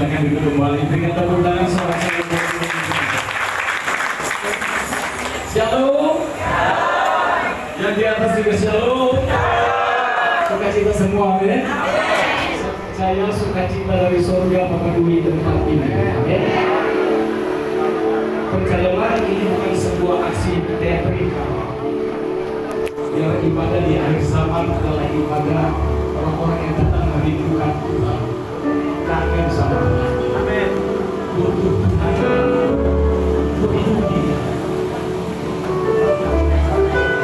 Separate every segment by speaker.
Speaker 1: silakan duduk kembali. Berikan tepuk tangan sorak-sorai. Shalom. Yang di atas juga shalom. Sukacita semua, amin. Saya sukacita dari surga memenuhi tempat ini, amin. Percayalah, ini bukan sebuah aksi teatrikal. Biar ibadah di akhir zaman adalah ibadah orang-orang yang datang merindukan Tuhan, kangen sama Tuhan, amin. Butuh Tuhan, butuh Dia.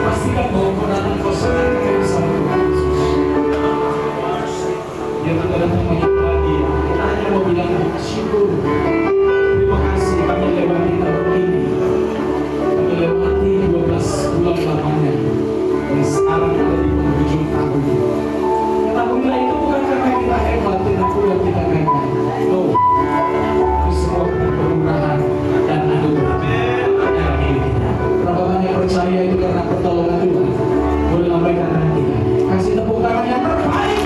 Speaker 1: Pastikan bahwa kau datang kau sangat kangen sama Tuhan Yesus. Dia kita datang menyembah Dia. Kita hanya mau bilang syukur, terima kasih kami lewati tahun ini, kami lewati 12 bulan lamanya, dan sekarang ada di penghujung tahun. Ketahuilah itu bukan karena kita hebat, tetapi kita kaya. No, itu semua permurahan dan anugerah yang milik kita. Berapa banyak percaya itu karena pertolongan Tuhan? Boleh lambaikan tangan kita, kasih tepuk tangan yang terbaik.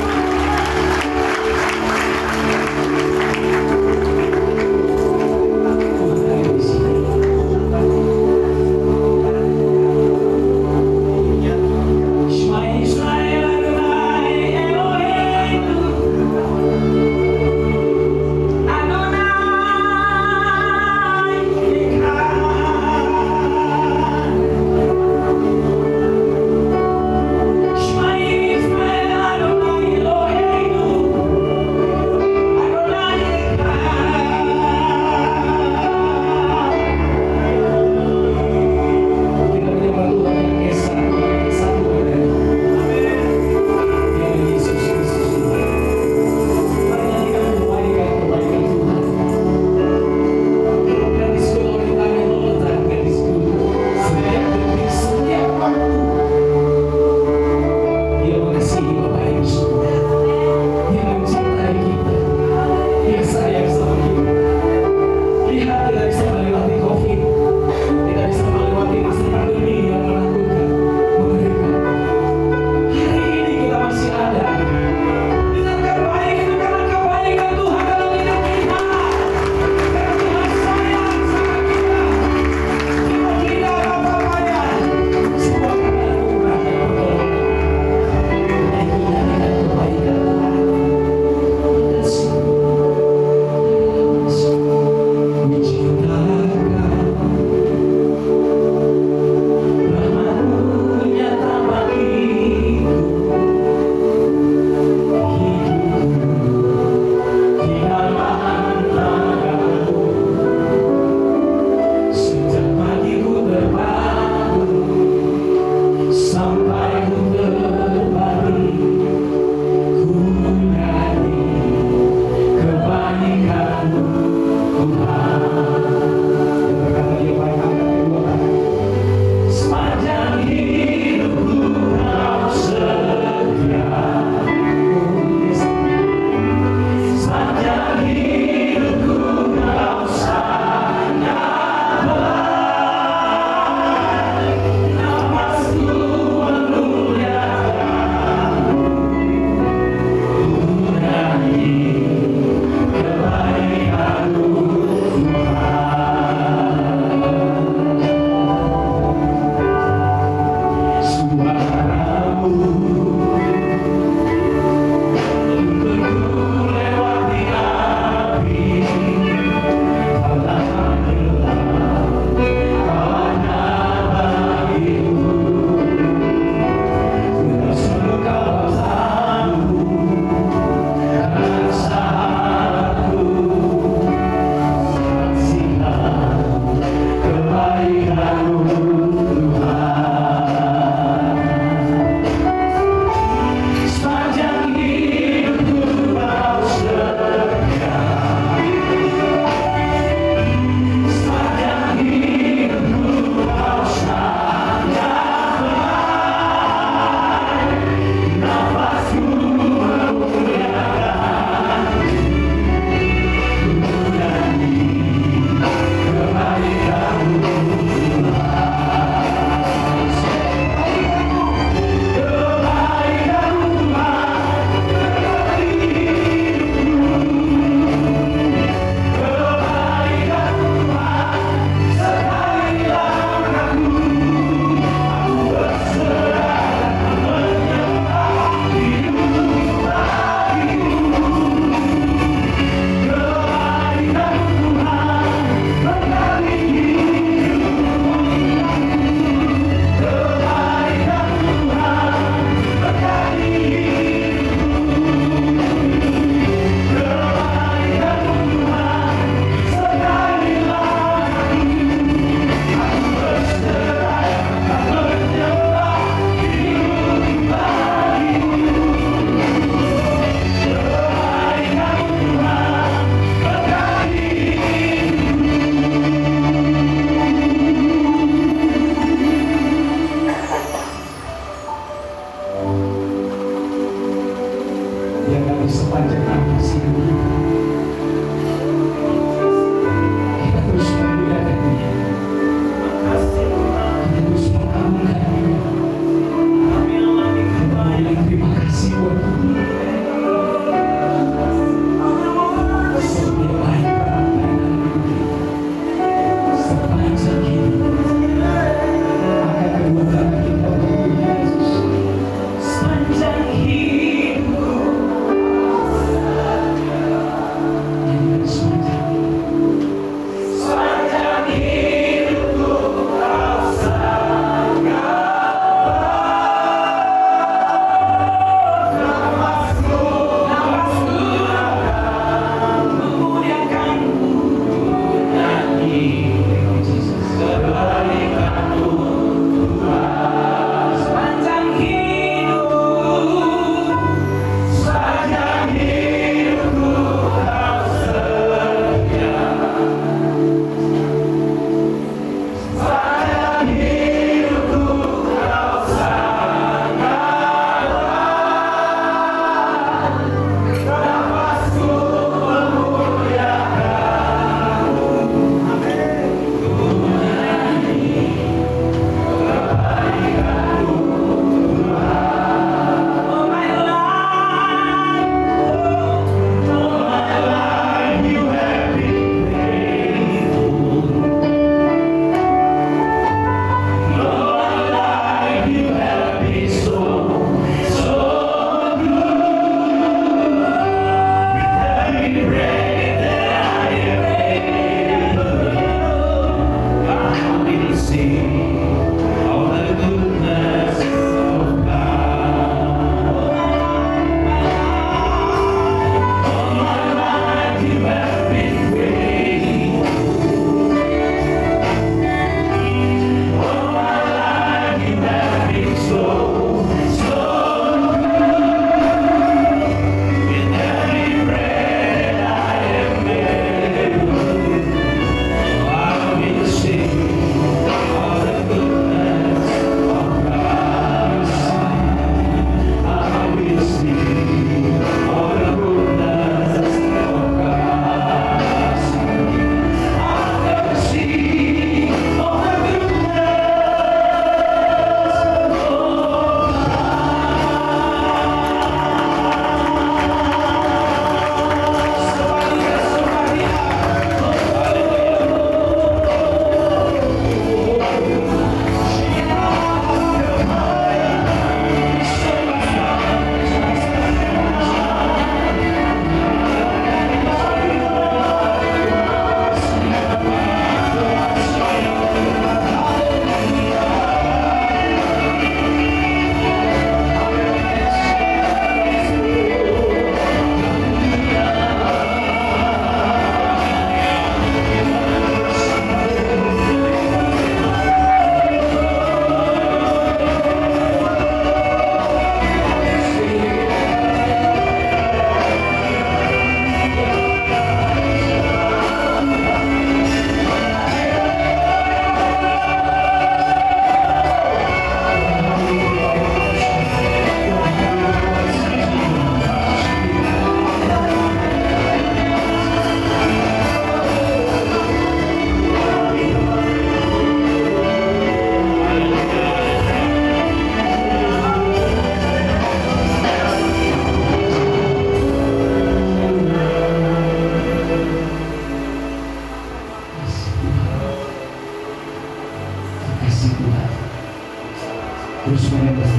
Speaker 1: terus menerus.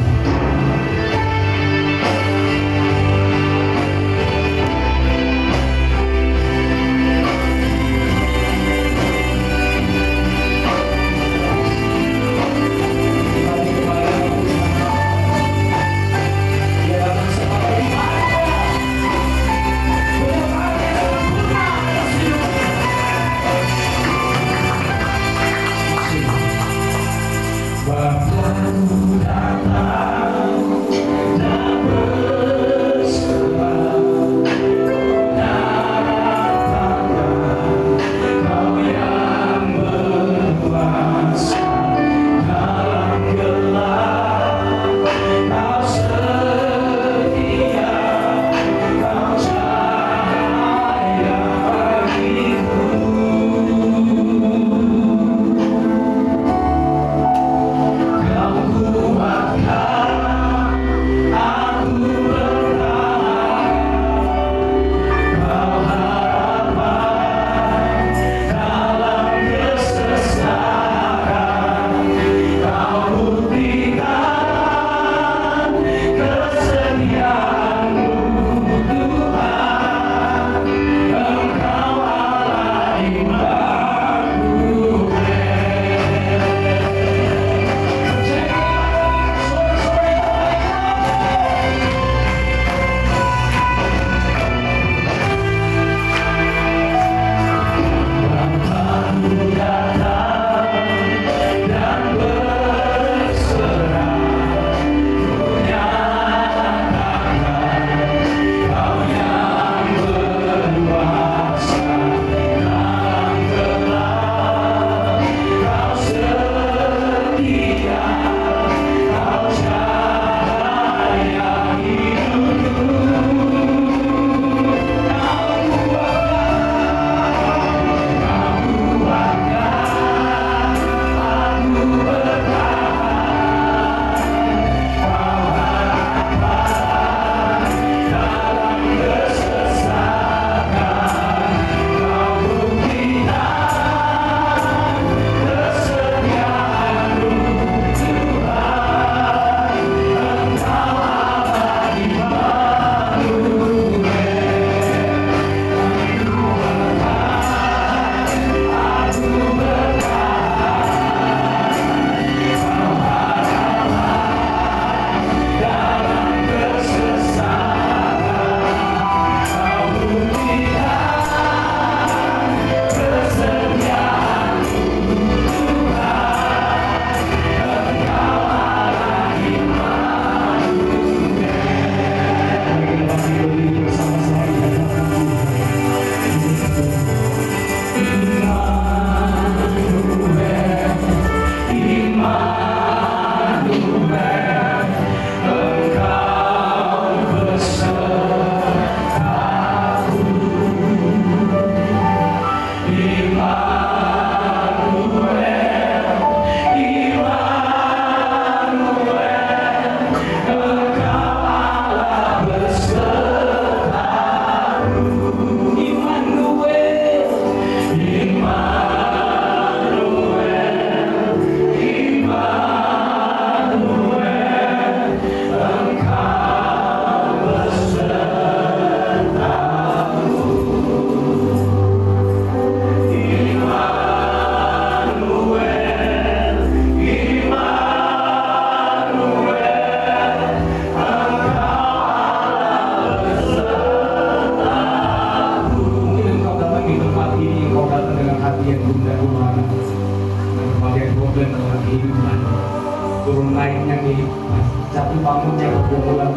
Speaker 2: turun naiknya kehidupan, jatuh bangunnya kebobolan.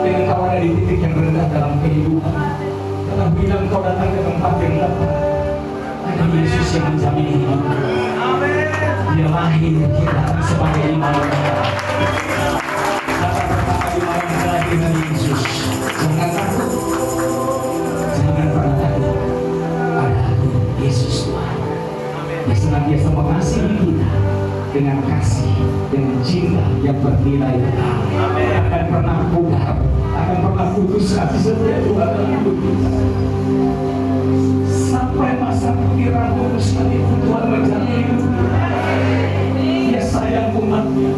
Speaker 2: Dengan kau ada di titik yang rendah dalam kehidupan, karena bila kau datang ke tempat yang tepat, ada Yesus yang menjamin hidup. Dia lahir kita sebagai iman. Kata pertama iman kelahiran Yesus. Jangan takut, jangan pernah takut. Ada aku Yesus Tuhan yang senantiasa mengasihi kita dengan kasih, dengan cinta yang bernilai akan pernah pudar, akan pernah putus kasih setia Tuhan dalam hidup kita. Sampai masa pikiran putus sekalipun Tuhan menjalani hidup kita. Dia sayang umatnya.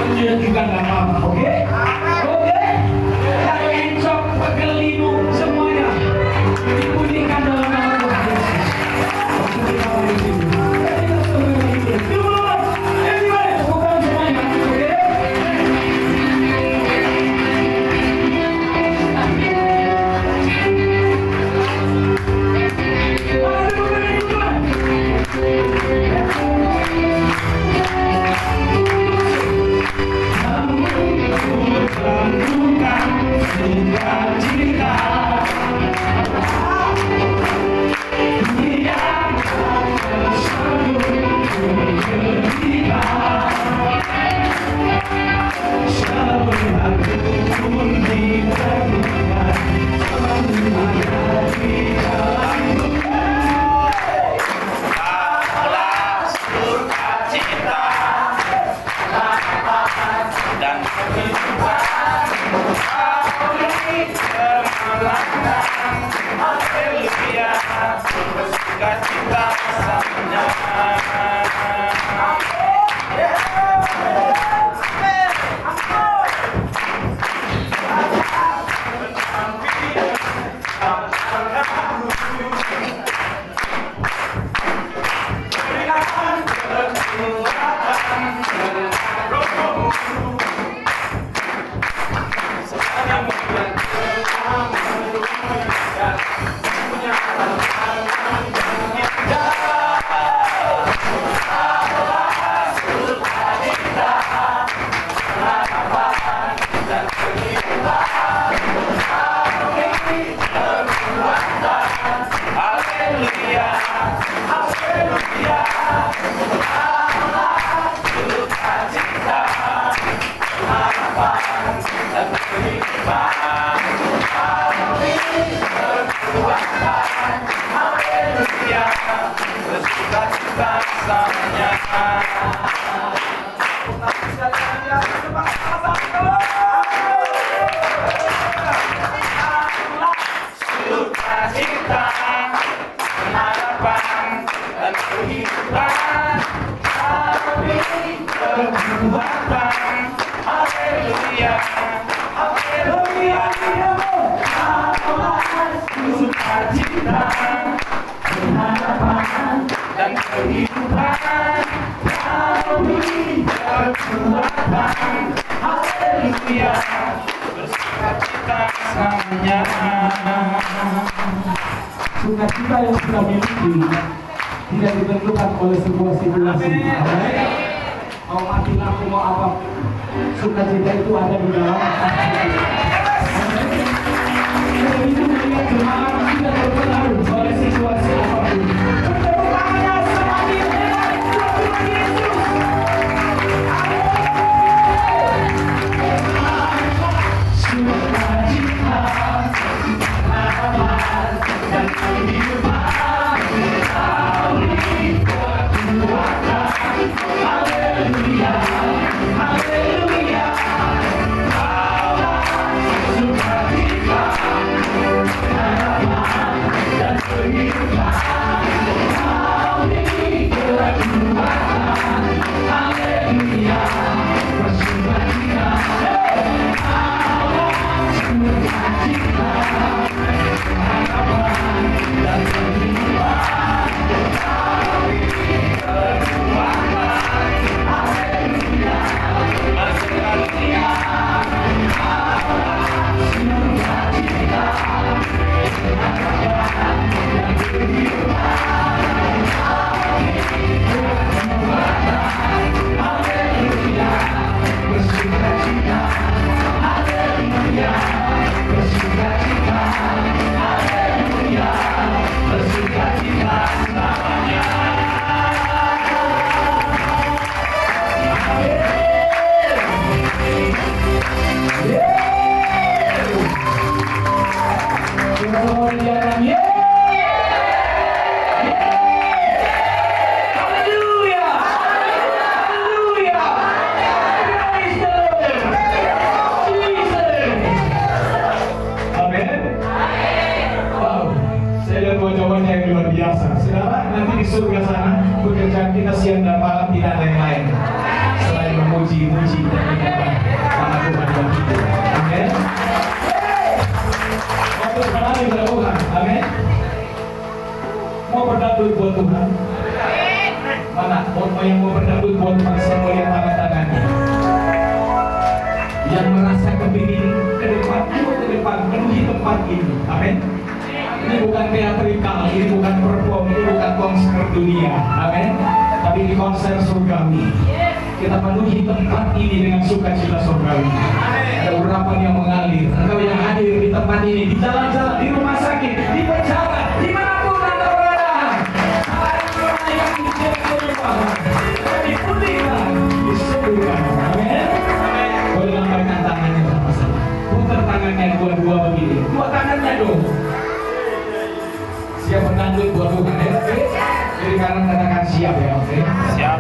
Speaker 2: Lanjut juga nggak apa-apa, oke? Oke? Yang encok, pegelinu, semuanya dibunyikan dalam nama Tuhan Yesus. Waktu kita mari dulu. Kita semuanya hidup. Dulu, anyway, bukan semuanya, oke? Sukacita yang kita miliki tidak ditentukan oleh sebuah situasi. Mau mati lampu mau apa, sukacita itu ada di dalam hati. Itu melihat jemaat tidak terpengaruh oleh situasi apapun. Berdoanya semakin hebat Tuhan Yesus. Sukacita, harapan dan kehidupan, kekuatan, haleluya, haleluya. kita para keluarga kita. Amin. Mau berkenan kepada Tuhan. Amin. Mau berdangdut buat Tuhan. Mana? Mau yang mau berdangdut buat Tuhan, saya mau lihat tangan-tangannya. Yang merasa kepingin ke depan, ayo ke depan, penuhi tempat ini. Amin. Ini bukan teatrikal, ini bukan perform, ini bukan konser dunia. Amin. Tapi ini konser surgawi. Kita penuhi tempat ini dengan sukacita surgawi. Ada urapan yang mengalir. Engkau yang hadir di tempat ini, di jalan-jalan, di rumah sakit, di penjara, dimanapun Anda berada. Ada yang dicegah, dipulihkan, disembuhkan. Amin. Boleh lambaikan tangannya sama-sama. Putar tangannya dua-dua begini. Dua tangannya dong. Siap berdangdut buat Tuhan ya, oke? Jadi kanan katakan siap ya, oke? Siap.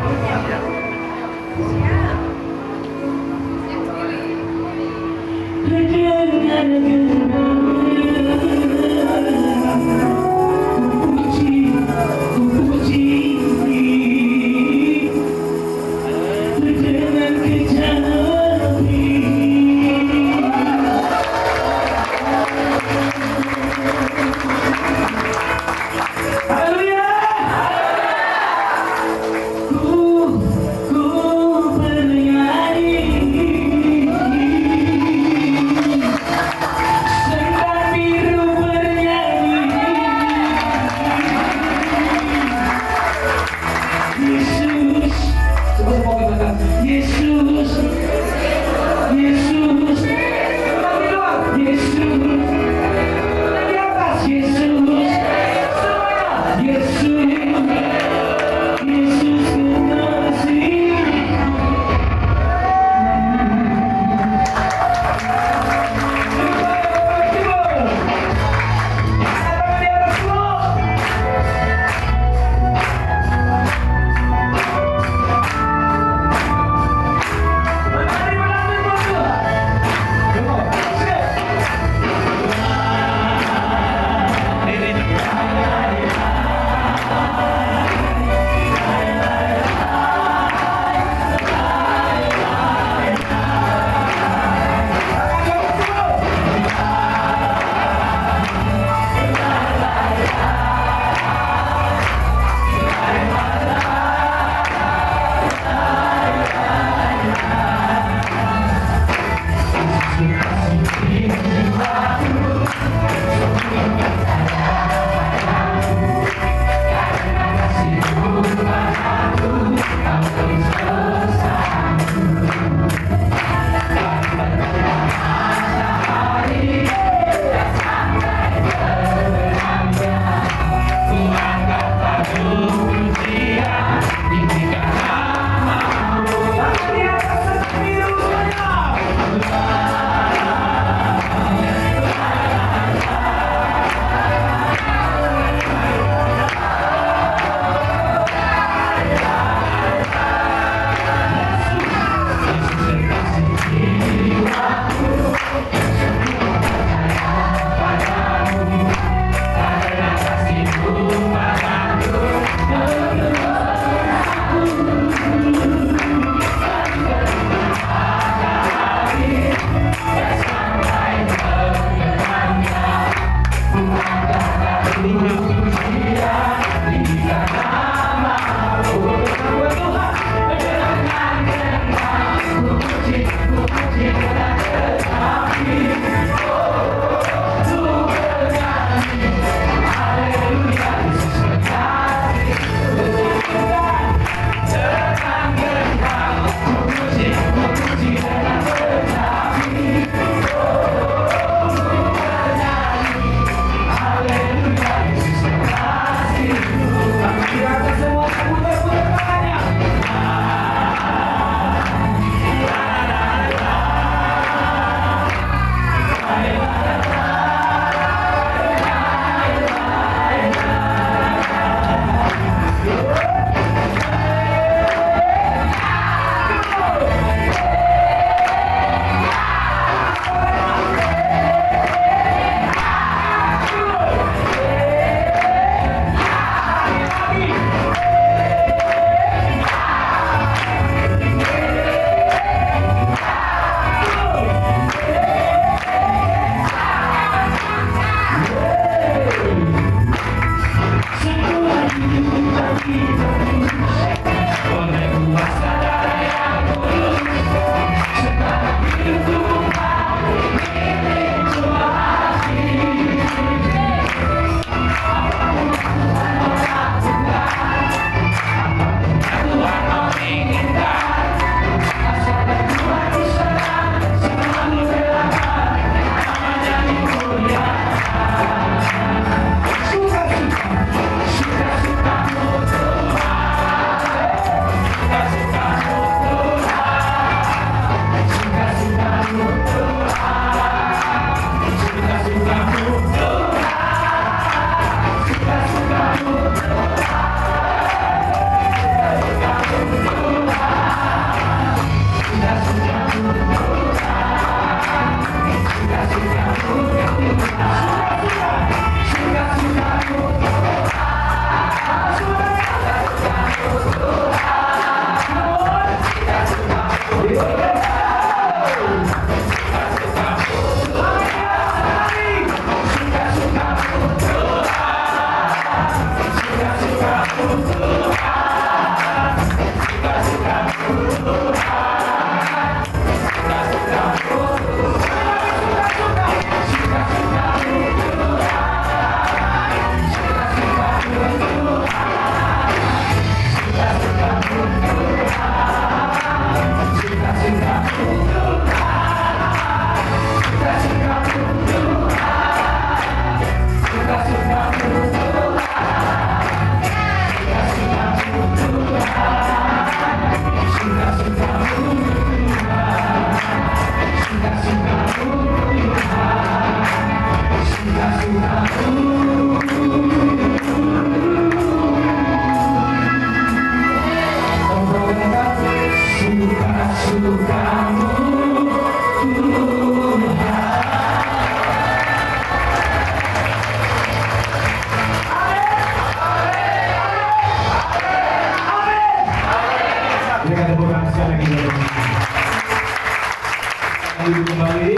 Speaker 1: Duduk kembali.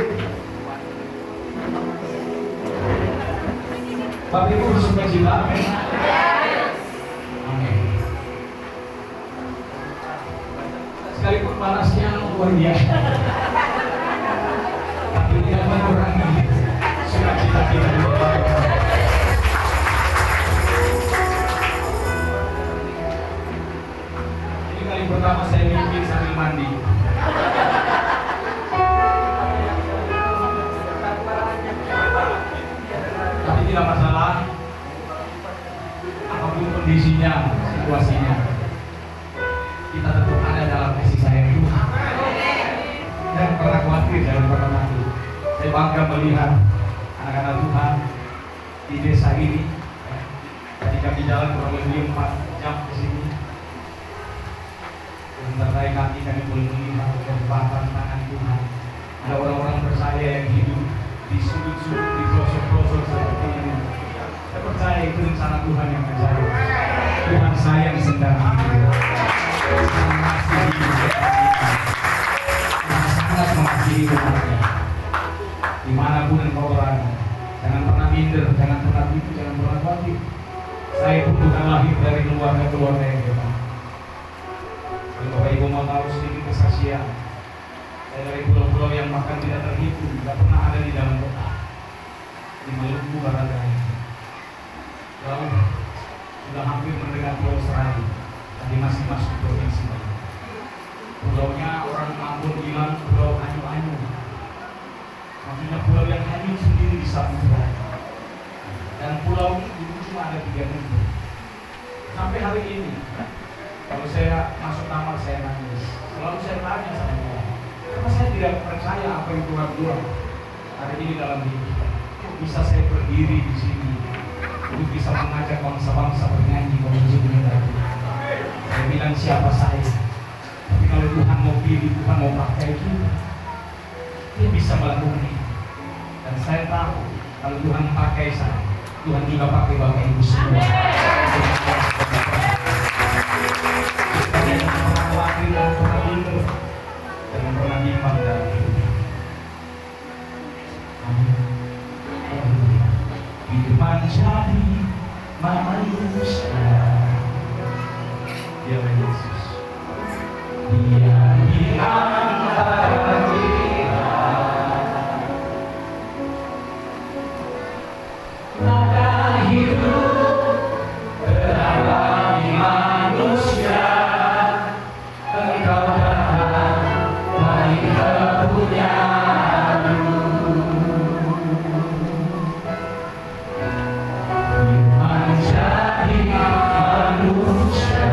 Speaker 1: Bapak Ibu bersuka cita, amin. Amin. Sekalipun panasnya luar biasa, tapi tidak mengurangi sukacita kita di Bapak. Ini kali pertama saya mimpi sambil mandi. Tapi tidak masalah, apapun kondisinya, situasinya, kita tetap ada dalam kasih sayang Tuhan. Dan pernah khawatir dan pernah mati. Saya bangga melihat anak-anak Tuhan di desa ini. Tadi kami jalan kurang lebih 4 jam ke sini. Sebentar lagi kami boleh melihat kekuatan tangan Tuhan. Ada orang-orang bersaya yang hidup di sudut-sudut, di pelosok-pelosok seperti ini. Saya percaya itu rencana Tuhan yang terjadi. Tuhan sayang sedang hidup. Tuhan sangat mengasihi umatnya. Dimanapun engkau berada, jangan pernah minder, jangan pernah tipu, jangan pernah khawatir. Saya pun bukan lahir dari keluarga yang hebat. Kalau Bapak Ibu mau tahu sedikit kesaksian, saya dari pulau-pulau yang bahkan tidak terhitung, tidak pernah ada di dalam kota. Di Maluku Barat Daya. Lalu sudah hampir mendekat Pulau Seraya, tapi masih masuk provinsi Bali. Pulaunya orang Ambon bilang pulau anyu-anyu. Maksudnya pulau yang hanyut sendiri di samudra. Dan pulau ini cuma ada 3 negeri. Sampai hari ini, kalau saya masuk kamar saya nangis. Selalu saya tanya sama dia, karena saya tidak percaya apa yang Tuhan buat hari ini dalam hidup. Bisa saya berdiri di sini untuk bisa mengajak bangsa-bangsa bernyanyi memuji Tuhan. Saya bilang siapa saya? Tapi kalau Tuhan mau pilih, Tuhan mau pakai kita, Dia bisa melakukan itu. Dan saya tahu kalau Tuhan pakai saya, Tuhan juga pakai Bapak Ibu semua. Jangan pernah khawatir, jangan pernah minder, jangan pernah bimbang dalam hidup. Hidup menjadi manusia. Dia Yesus. Dia di antara kita. Nada hidup teralami manusia. Engkau datang dari kepunyaan. Menjadi manusia.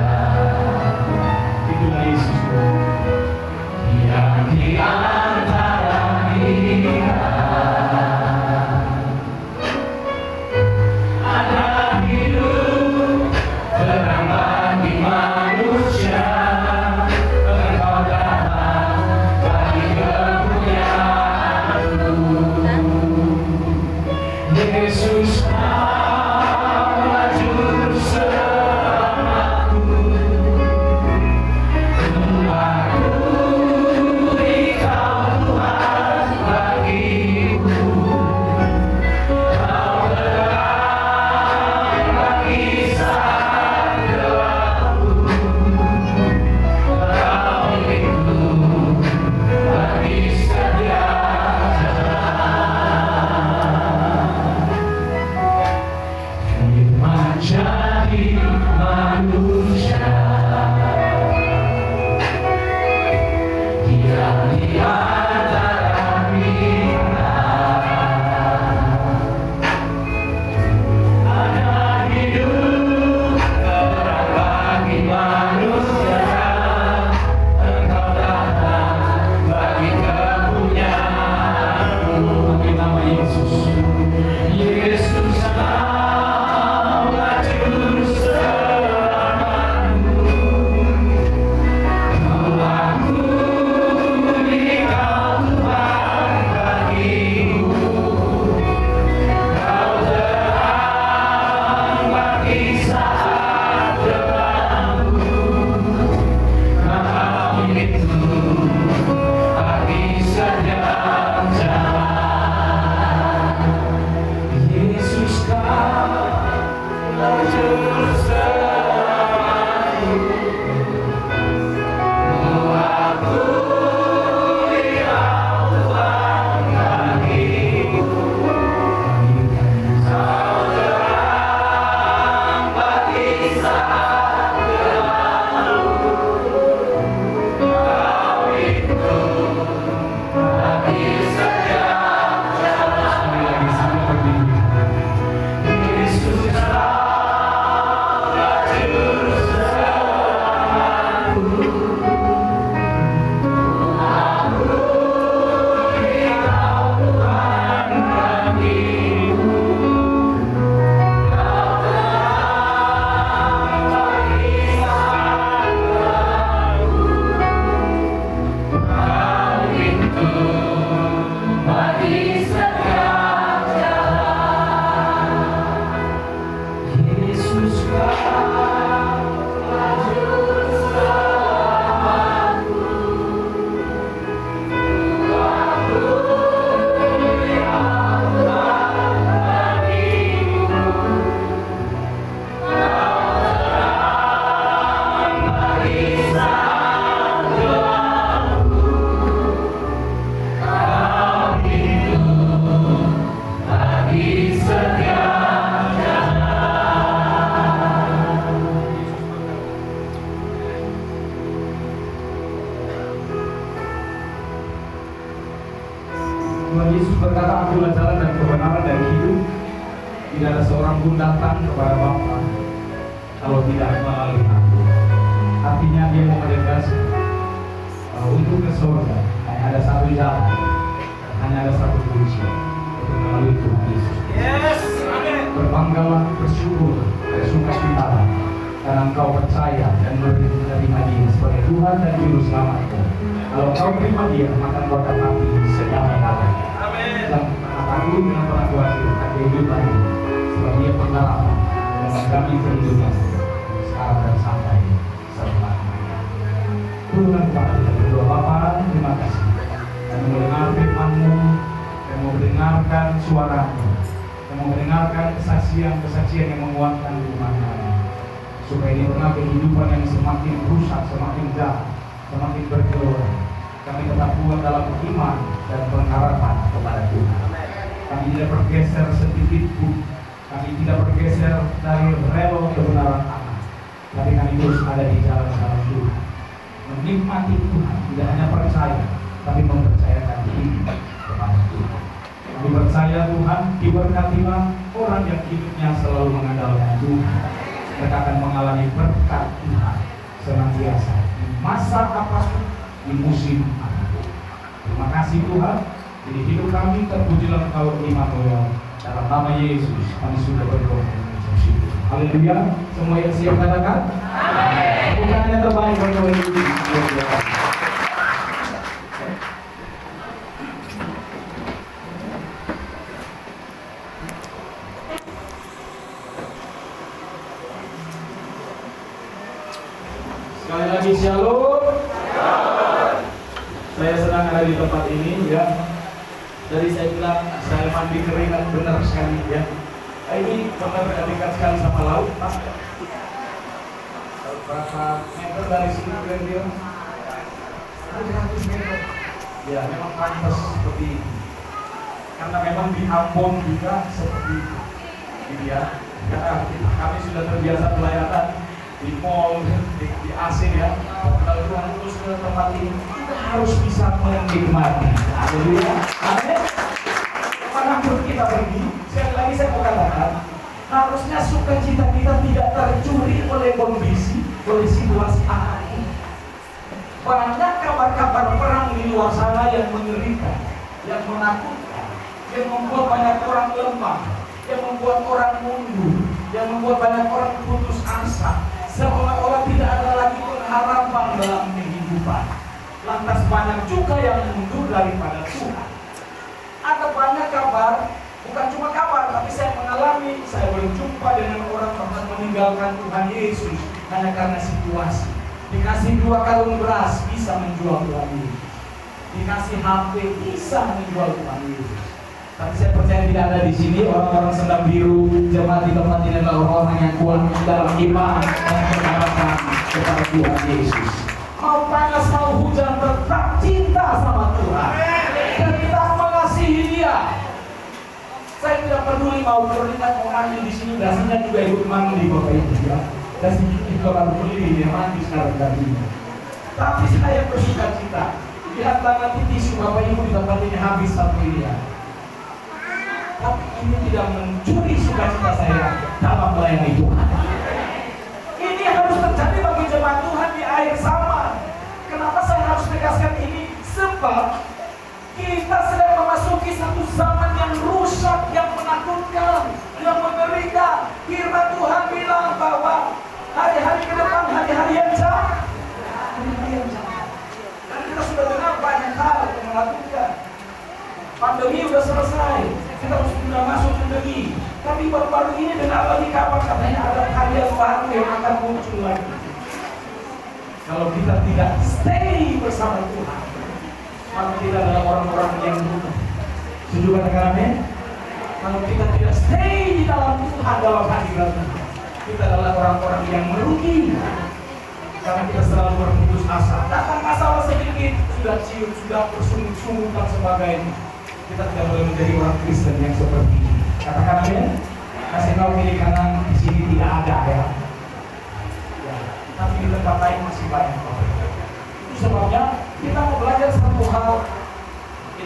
Speaker 1: Tuhan Yesus berkata, "Akulah jalan dan kebenaran dan hidup. Tidak ada seorang pun datang kepada Bapa kalau tidak melalui Aku." Artinya dia mau menegaskan untuk ke surga hanya ada satu jalan, hanya ada satu kunci, yaitu melalui Tuhan Yesus.
Speaker 3: Yes, amin.
Speaker 1: Berbanggalah, bersyukur, bersukacitalah karena engkau percaya dan menerima Dia sebagai Tuhan dan Juru Selamatmu. Kalau kau terima Dia, maka kau akan mati sedamai-damai.
Speaker 3: Amin.
Speaker 1: Dan takut dengan pernah khawatir akan kehidupan ini, sebab Dia pengalaman dan kami kehidupan sekarang dan sampai selama-lamanya. Tuhan Bapa, kita berdoa Bapa, terima kasih. Dan mendengar firman-Mu, dan mau mendengarkan suara-Mu, dan mau mendengarkan kesaksian-kesaksian yang menguatkan iman kami. Supaya di tengah kehidupan yang semakin rusak, semakin jahat, semakin bergelora, kami tetap kuat dalam iman dan pengharapan kepada Tuhan. Kami tidak bergeser sedikit pun. Kami tidak bergeser dari rel kebenaran Allah. Tapi kami terus ada di jalan-jalan Tuhan, menikmati Tuhan, tidak hanya percaya, tapi mempercayakan diri kepada Tuhan. Kami percaya Tuhan, diberkatilah orang yang hidupnya selalu mengandalkan Tuhan. Mereka akan mengalami berkat Tuhan senantiasa di masa apapun, di musim apapun. Terima kasih Tuhan. Jadi hidup kami terpujilah Engkau Immanuel. Dalam nama Yesus kami sudah berdoa dan mengucap syukur. Haleluya. Semua yang siap katakan amin. Bukan yang terbaik untuk Yesus. Sekali lagi shalom. Saya senang ada di tempat ini ya. Dari saya bilang saya mandi keringat benar sekali ya. Ini benar dekat sekali sama laut Pak. Berapa meter dari sini kira-kira? 100 meter. Ya memang pantas seperti ini. Karena memang di Ambon juga seperti itu. Gitu ya. Karena kami sudah terbiasa pelayanan di mall, di AC ya. Kalau Tuhan terus ke tempat ini, kita harus bisa menikmati. Haleluya. Amin. Manapun kita pergi, sekali lagi saya mau katakan, harusnya sukacita kita tidak tercuri oleh kondisi, oleh situasi hari ini. Banyak kabar-kabar perang di luar sana yang mengerikan, yang menakutkan, yang membuat banyak orang lemah, yang membuat orang mundur, yang membuat banyak orang putus asa. Seolah-olah tidak ada lagi pengharapan dalam kehidupan. Lantas banyak juga yang mundur daripada Tuhan. Ada banyak kabar, bukan cuma kabar, tapi saya mengalami, saya berjumpa dengan orang bahkan meninggalkan Tuhan Yesus hanya karena situasi. Dikasih 2 karung beras bisa menjual Tuhan Yesus. Dikasih HP bisa menjual Tuhan Yesus. Tapi saya percaya tidak ada di sini orang-orang sendal biru. Jemaat di tempat ini adalah orang-orang yang kuat dalam iman dan pengharapan kepada Tuhan Yesus. Mau panas mau hujan tetap cinta sama Tuhan dan tetap mengasihi Dia. Saya tidak peduli mau keringat mau mandi di sini, dasarnya juga ikut mandi Bapak Ibu ya. Dan sedikit kalau berdiri dia mandi sekarang tadi. Tapi saya bersuka cita. Lihat tangan tisu Bapak Ibu di tempat ini habis satu miliar. Tapi ini tidak mencuri sukacita saya dalam melayani Tuhan. Ini harus terjadi bagi jemaat Tuhan di akhir zaman. Kenapa saya harus tegaskan ini? Sebab kita sedang memasuki satu zaman yang rusak, yang menakutkan, yang mengerikan. Firman Tuhan bilang bahwa hari-hari ke depan, hari-hari yang jahat. Hari-hari yang jahat. Dan kita sudah dengar banyak hal yang menakutkan. Pandemi sudah selesai, kita sudah masuk pandemi. Tapi baru-baru ini dengar lagi kabar katanya ada karya baru yang akan muncul lagi. Kalau kita tidak stay bersama Tuhan, maka kita adalah orang-orang yang rugi. Setuju katakan amin? Kalau kita tidak stay di dalam Tuhan, dalam hadirat Tuhan, kita adalah orang-orang yang merugi. Karena kita selalu berputus asa. Datang masalah sedikit, sudah ciut, sudah bersungut-sungut dan sebagainya. Kita tidak boleh menjadi orang Kristen yang seperti ini. Katakan amin. Kasih tahu kiri kanan di sini tidak ada ya. Tapi di tempat lain masih banyak. Itu sebabnya kita mau belajar satu hal.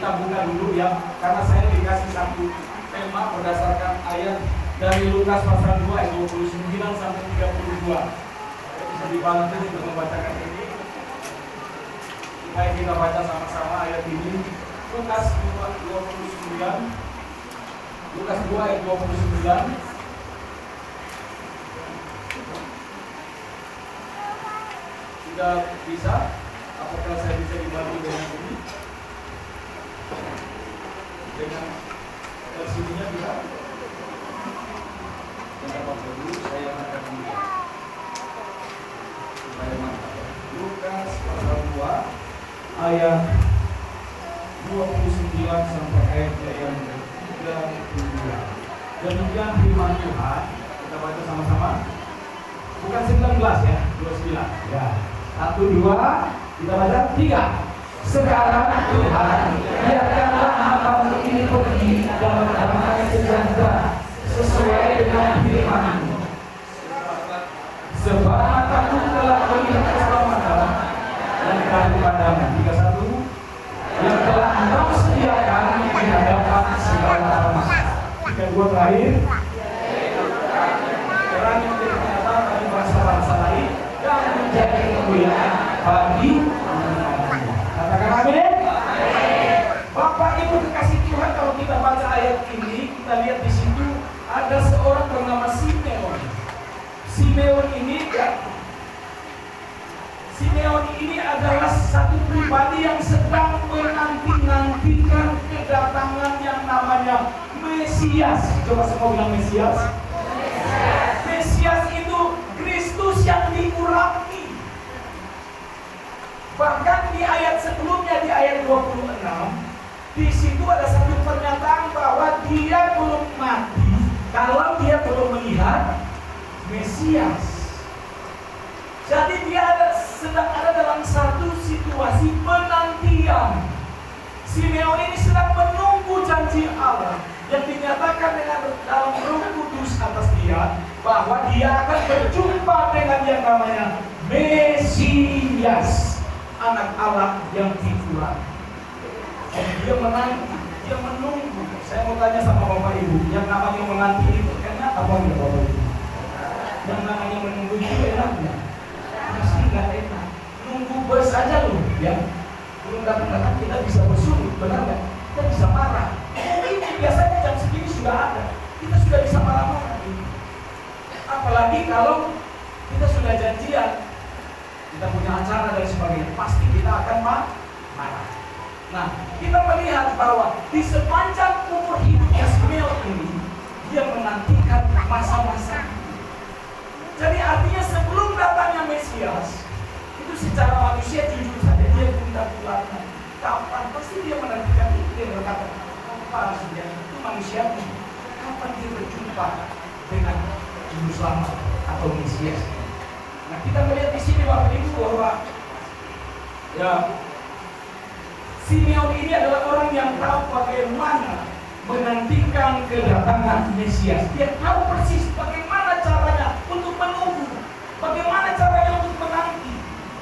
Speaker 1: kita buka dulu ya, karena saya dikasih satu tema berdasarkan ayat dari Lukas pasal 2 ayat 29 sampai 32. Bisa dibantu untuk membacakan ini. Mari kita baca sama-sama ayat ini. Lukas 2 ayat 29. Sudah bisa? Apakah saya bisa dibantu dengan ini? Dengan sininya bisa? Jangan apa dulu, saya akan membuka. Supaya mantap. Lukas pasal 2 ayat 29 sampai ayat yang 32. Demikian firman Tuhan. Kita baca sama-sama. Bukan 19 ya, 29. Ya. 1, 2, kita baca 3.
Speaker 2: Sekarang Tuhan, biarkanlah hamba-Mu ini pergi dalam damai sejahtera sesuai dengan firman-Mu. Sebab mataku telah melihat keselamatan dan daripadamu. 31. Yang telah Engkau sediakan di hadapan segala bangsa.
Speaker 1: 32 terakhir. Terang yang ternyata bagi bangsa-bangsa lain
Speaker 2: Dan menjadi kemuliaan bagi
Speaker 1: katakan amin. Bapak Ibu kekasih Tuhan, kalau kita baca ayat ini, kita lihat di situ ada seorang bernama Simeon. Simeon ini adalah satu pribadi yang sedang menanti-nantikan kedatangan yang namanya Mesias. Coba semua bilang Mesias. Mesias itu Kristus yang diurapi. Bahkan di ayat sebelumnya, di ayat 26, di situ ada satu pernyataan bahwa dia belum mati kalau dia belum melihat Mesias. Jadi dia sedang ada dalam satu situasi penantian. Simeon ini sedang menunggu janji Allah yang dinyatakan dengan dalam Roh Kudus atas dia, bahwa dia akan berjumpa dengan yang namanya Mesias, anak Allah yang diurapi. Dia menanti, dia menunggu. Saya mau tanya sama Bapak Ibu, yang namanya menanti itu enak apa enggak Bapak Ibu? Yang namanya menunggu itu enaknya? Pasti enggak enak. Nunggu bus aja loh, ya. Belum datang-datang kita bisa bersungut, benar nggak? Kita bisa marah. Ini biasanya jam segini sudah ada. Kita sudah bisa marah-marah. Apalagi kalau kita sudah janjian, kita punya acara dan sebagainya, pasti kita akan marah. Nah, kita melihat bahwa di sepanjang umur hidupnya Simeon ini, dia menantikan masa-masa. Jadi artinya sebelum datangnya Mesias, itu secara manusia jujur saja dia tunda-tunda. Kapan? Pasti dia menantikan itu. Dia berkata, kapan saja itu manusiawi. Kapan dia berjumpa dengan Juru Selamat atau Mesias? Nah, kita melihat di sini Bapak Ibu bahwa ya Simeon ini adalah orang yang tahu bagaimana menantikan kedatangan Mesias. Dia tahu persis bagaimana caranya untuk menunggu, bagaimana caranya untuk menanti.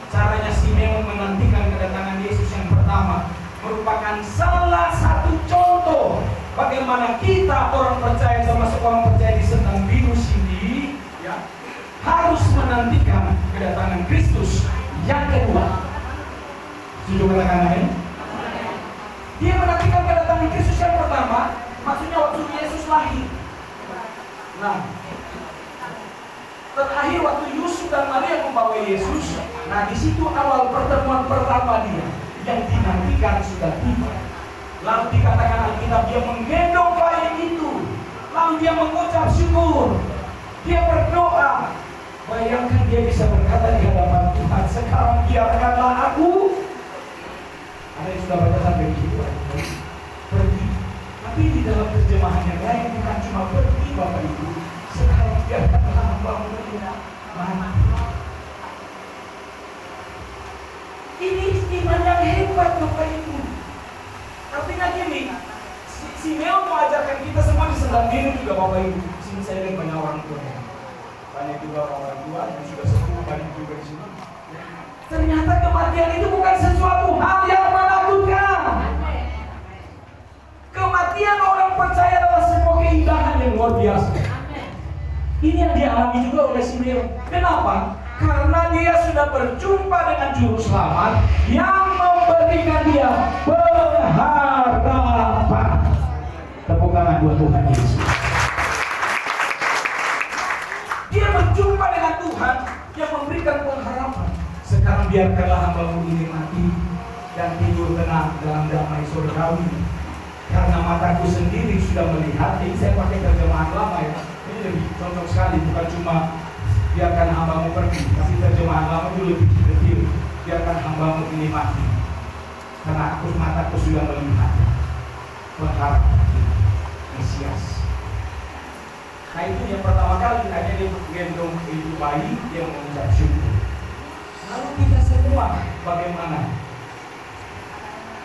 Speaker 1: Caranya Simeon menantikan kedatangan Yesus yang pertama merupakan salah satu contoh bagaimana kita orang percaya, termasuk orang percaya di Sentang Binus ini, ya, harus menantikan kedatangan Kristus yang kedua. Setuju katakan amin? Dia menantikan kedatangan Kristus yang pertama, maksudnya waktu Yesus lahir. Nah, terakhir waktu Yusuf dan Maria membawa Yesus, nah di situ awal pertemuan pertama dia yang dinantikan sudah tiba. Lalu dikatakan Alkitab dia menggendong bayi itu, lalu dia mengucap syukur, dia berdoa. Bayangkan dia bisa berkata di hadapan Tuhan, sekarang biarkanlah aku. Ada yang sudah baca sampai di situ, pergi. Tapi di dalam terjemahan yang lain bukan cuma pergi Bapak Ibu, sekarang biarkanlah hamba-Mu mati. Ini iman yang hebat Bapak Ibu. Artinya gini, Simeon mengajarkan kita semua di Sentang Binus juga Bapak Ibu. Di sini saya lihat banyak orang tua, banyak juga orang tua yang sudah sepuh, banyak juga di sini. Ternyata kematian itu bukan sesuatu hal yang menakutkan.
Speaker 2: biasa. Ini yang dialami juga oleh Simeon. Kenapa? Karena dia sudah berjumpa dengan juru selamat yang memberikan dia pengharapan. Tepuk tangan buat Tuhan Yesus. Dia berjumpa dengan Tuhan yang memberikan pengharapan. Sekarang biarkanlah hamba-Mu ini mati dan tidur tenang dalam damai surgawi. Karena mataku sendiri sudah melihat. Ini saya pakai terjemahan lama ya. Ini lebih cocok sekali, bukan cuma biarkan hamba-Mu pergi, tapi terjemahan lama itu lebih detail. Biarkan hamba-Mu ini mati, karena mataku sudah melihat pengharapan Mesias. Nah itu yang pertama kali akhirnya dia gendong itu bayi, dia mengucap syukur. Lalu kita semua bagaimana?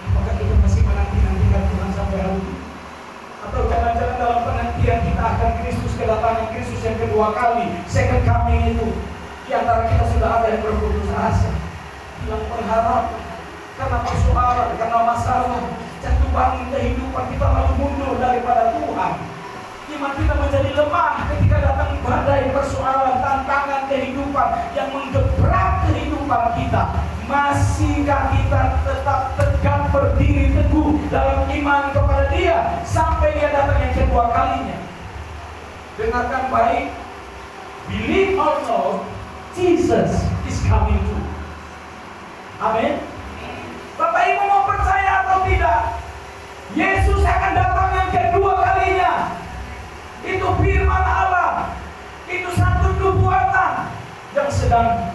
Speaker 2: Apakah kita masih menanti-nantikan Tuhan sampai hari ini? Atau jangan-jangan dalam penantian kita akan Kristus, kedatangan Kristus yang kedua kali, second coming itu, di antara kita sudah ada yang berputus asa, hilang pengharapan karena persoalan, karena masalah, jatuh bangun kehidupan kita lalu mundur daripada Tuhan. Iman kita menjadi lemah ketika datang badai persoalan, tantangan kehidupan yang menggebrak kehidupan kita. Masihkah kita tetap tegak berdiri teguh dalam iman kepada Dia sampai Dia datang yang kedua kalinya? Dengarkan baik, believe or not, Jesus is coming too. Amin. Bapak Ibu mau percaya atau tidak, Yesus akan datang yang kedua kalinya. Itu firman Allah, itu satu nubuatan yang sedang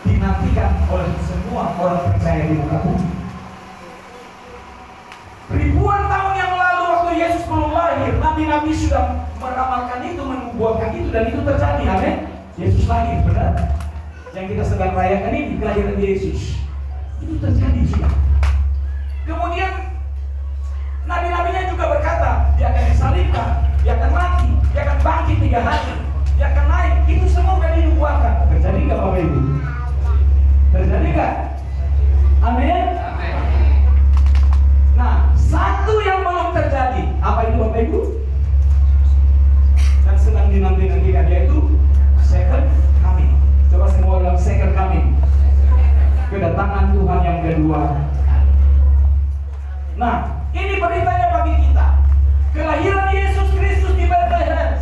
Speaker 2: dinantikan oleh semua orang percaya di muka bumi. Ribuan tahun yang lalu waktu Yesus belum lahir, nabi-nabi sudah meramalkan itu, menubuatkan itu, dan itu terjadi. Amin. Yesus lahir, benar. Yang kita sedang rayakan ini kelahiran Yesus, itu terjadi sudah. Kemudian nabi-nabinya juga berkata, dia akan disalibkan, dia akan mati, dia akan bangkit 3 hari, dia akan naik. Itu semua sudah dinubuatkan. Terjadi nggak Bapak Ibu? Terjadi nggak? Amin. Nah, satu yang belum terjadi, apa itu Bapak Ibu? Dan sedang dinanti-nantikan, yaitu second coming. Coba semua dalam second coming, kedatangan Tuhan yang kedua. Nah, ini beritanya bagi kita. Kelahiran Yesus Kristus di Bethlehem.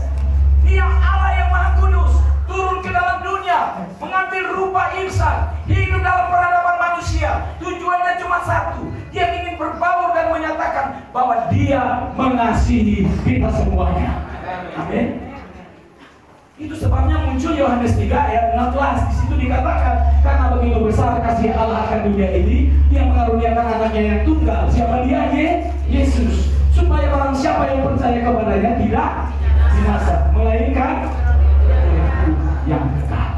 Speaker 2: Dia Allah yang Maha Kudus turun ke dalam dunia, mengambil rupa insan, hidup dalam peradaban manusia. Tujuannya cuma satu. Dia ingin berbaur dan menyatakan bahwa Dia mengasihi kita semuanya. Amin. Itu sebabnya muncul Yohanes 3 ayat 16. Di situ dikatakan, karena begitu besar kasih Allah akan dunia ini, Dia mengaruniakan anaknya yang tunggal. Siapa dia? Yesus. Supaya orang siapa yang percaya kepadanya tidak binasa, melainkan yang kekal.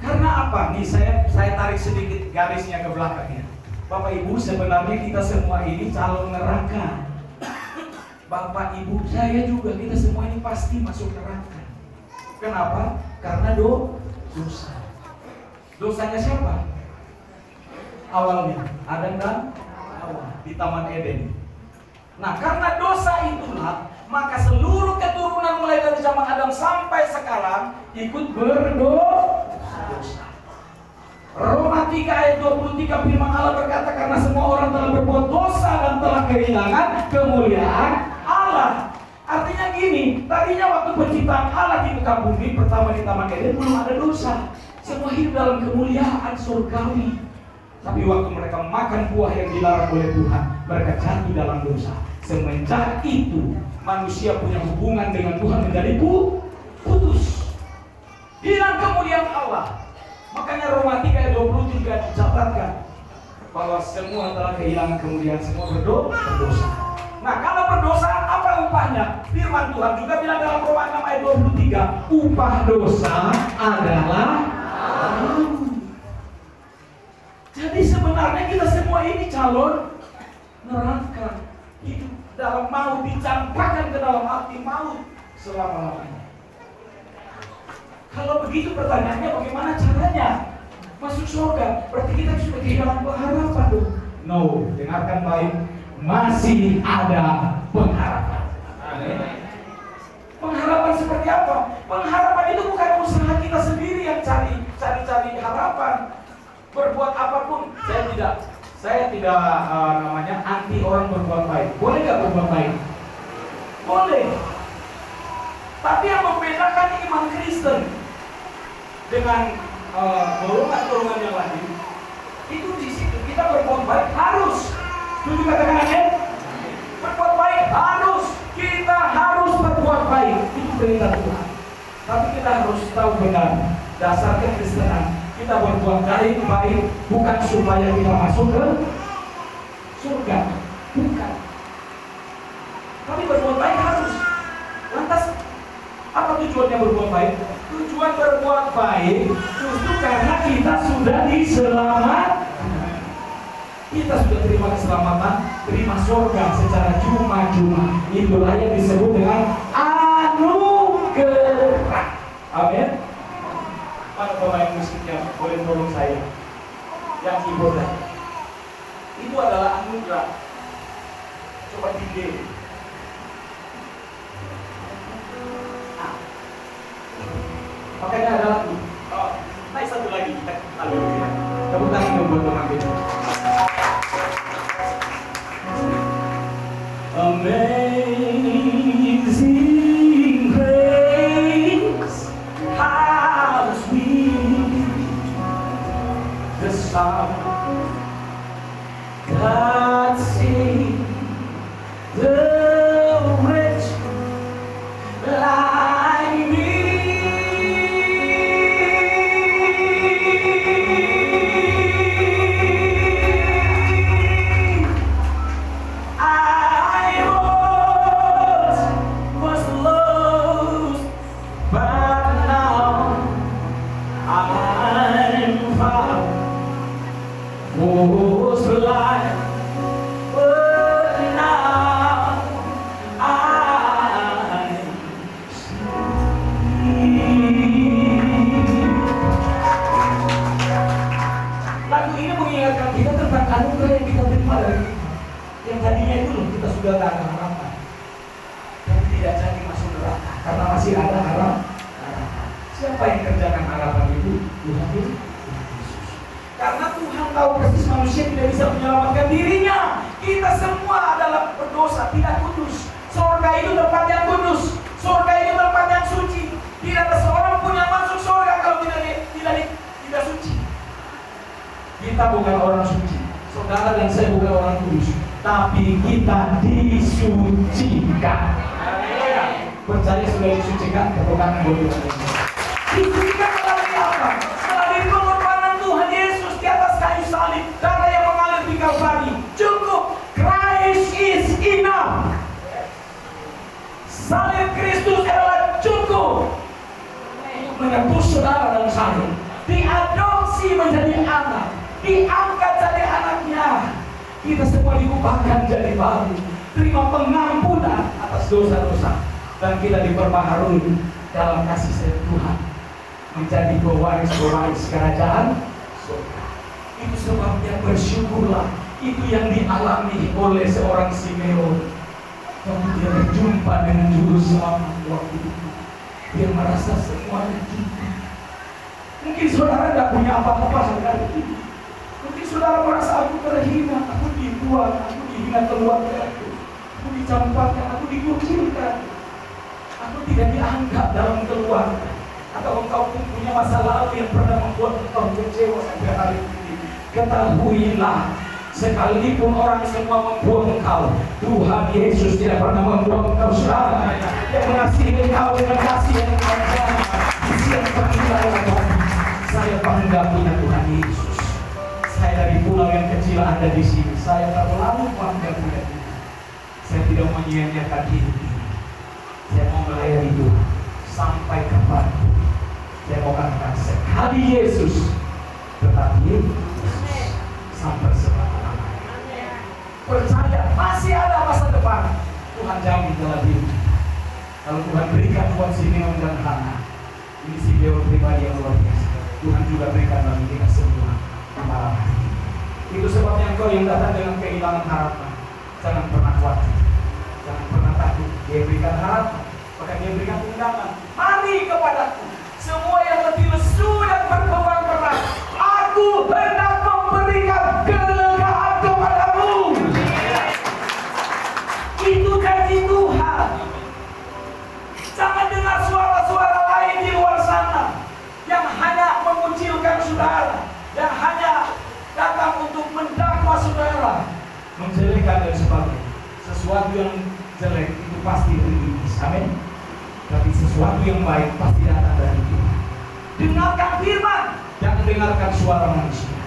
Speaker 2: Karena apa? Nih saya tarik sedikit garisnya ke belakangnya. Bapak Ibu, sebenarnya kita semua ini calon neraka. Bapak Ibu, saya juga, kita semua ini pasti masuk neraka. Kenapa? Karena dosa. Dosanya siapa? Awalnya Adam dan Hawa di Taman Eden. Nah, karena dosa itulah, maka seluruh keturunan mulai dari zaman Adam sampai sekarang ikut berdosa. Roma 3 ayat 23 firman Allah berkata, karena semua orang telah berbuat dosa dan telah kehilangan kemuliaan Allah. Artinya gini, tadinya waktu penciptaan Allah di muka bumi pertama di Taman Eden belum ada dosa. Semua hidup dalam kemuliaan surgawi. Tapi waktu mereka makan buah yang dilarang oleh Tuhan, mereka jatuh dalam dosa. Semenjak itu manusia punya hubungan dengan Tuhan menjadi putus. Hilang kemuliaan Allah. Makanya Roma 3 ayat 23 dicatatkan bahwa semua telah kehilangan kemuliaan, semua berdosa. Nah, kalau berdosa apa upahnya? Firman Tuhan juga bilang dalam Roma 6 ayat 23, upah dosa adalah Jadi sebenarnya kita semua ini calon neraka, hidup dalam maut, dicampakkan ke dalam api maut selama-lamanya. Kalau begitu pertanyaannya, bagaimana caranya masuk surga? Berarti kita sudah kehilangan pengharapan dong. No, dengarkan baik. masih ada pengharapan. Pengharapan seperti apa? Pengharapan itu bukan usaha kita sendiri yang cari harapan. Berbuat apapun, saya tidak namanya anti orang berbuat baik. Boleh nggak berbuat baik? Boleh. Tapi yang membedakan iman Kristen dengan golongan-golongan yang lain, itu di situ kita berbuat baik harus. Setuju katakan amin? Berbuat baik harus. Kita harus berbuat baik. Itu perintah Tuhan. Tapi kita harus tahu benar dasar kekristenan. Kita berbuat baik bukan supaya kita masuk ke surga, bukan. Tapi berbuat baik harus. Lantas apa tujuannya berbuat baik? Tujuan berbuat baik justru karena kita sudah diselamatkan. Kita sudah terima keselamatan, terima surga secara cuma-cuma. Itulah yang disebut dengan anugerah. Amin. Mana pemain musiknya boleh tolong saya? Yang keyboard. Itu adalah anugerah. Coba tinggi. Makanya ada lagu. Oh, naik satu lagi. Haleluya. Tepuk tangan dong buat teman kita. Amazing grace, how sweet the sound that saved the wretch like me. Kita bukan orang suci, saudara dan saya bukan orang kudus, tapi kita disucikan. Percaya sudah disucikan, bukan boleh. Disucikan melalui apa? Melalui pengorbanan Tuhan Yesus di atas kayu salib, darah yang mengalir di Kalvari. Cukup, Christ is enough. Salib Kristus adalah cukup untuk menebus saudara dan saya. Diadopsi menjadi anak, diangkat jadi anaknya. Kita semua diubahkan jadi baru, terima pengampunan atas dosa-dosa, dan kita diperbaharui dalam kasih sayang Tuhan menjadi pewaris-pewaris kerajaan surga. Itu sebabnya bersyukurlah. Itu yang dialami oleh seorang Simeon. Waktu dia berjumpa dengan juru selamat waktu itu, dia merasa semuanya cukup. Mungkin saudara tidak punya apa-apa hari ini. Mungkin saudara merasa aku terhina, aku dibuang, aku dihina keluarga aku dicampakkan, aku dikucilkan, aku tidak dianggap dalam keluarga. Atau engkau pun punya masa lalu yang pernah membuat engkau kecewa sampai hari ini. Ketahuilah, sekalipun orang semua membuang engkau, Tuhan Yesus tidak pernah membuang engkau, saudara. Yang mengasihi engkau dengan kasih yang panjang. Siapa kita Tuhan? Saya bangga punya Tuhan Yesus. Saya dari pulau yang kecil ada di sini. Saya terlalu bangga punya Tuhan. Saya tidak menyia-nyiakan hidup ini. Saya mau melayani Tuhan sampai kapan. Saya mau katakan sekali Yesus, tetapi Yesus sampai selama-lamanya. Percaya masih ada masa depan. Tuhan jamin dalam hidup kita. Kalau Tuhan berikan buat Simeon dan Hana, ini Simeon pribadi yang luar biasa. Tuhan juga berikan bagi kita semua malam hari ini. Itu sebabnya engkau yang datang dengan kehilangan harapan, Jangan pernah khawatir, jangan pernah takut. Dia berikan harapan, bahkan dia berikan undangan. Mari kepadaku, semua yang letih lesu dan berbeban berat, aku hendak memberikan kelegaan kepadamu. Itu janji Tuhan. Jangan dengar suara-suara lain di luar sana yang hanya mengucilkan saudara, yang hanya datang untuk mendakwa saudara, menjelekkan dan sebagainya. Sesuatu yang jelek itu pasti dari iblis. Amin. Tapi sesuatu yang baik pasti datang dari Tuhan. Dengarkan firman, jangan dengarkan suara manusia.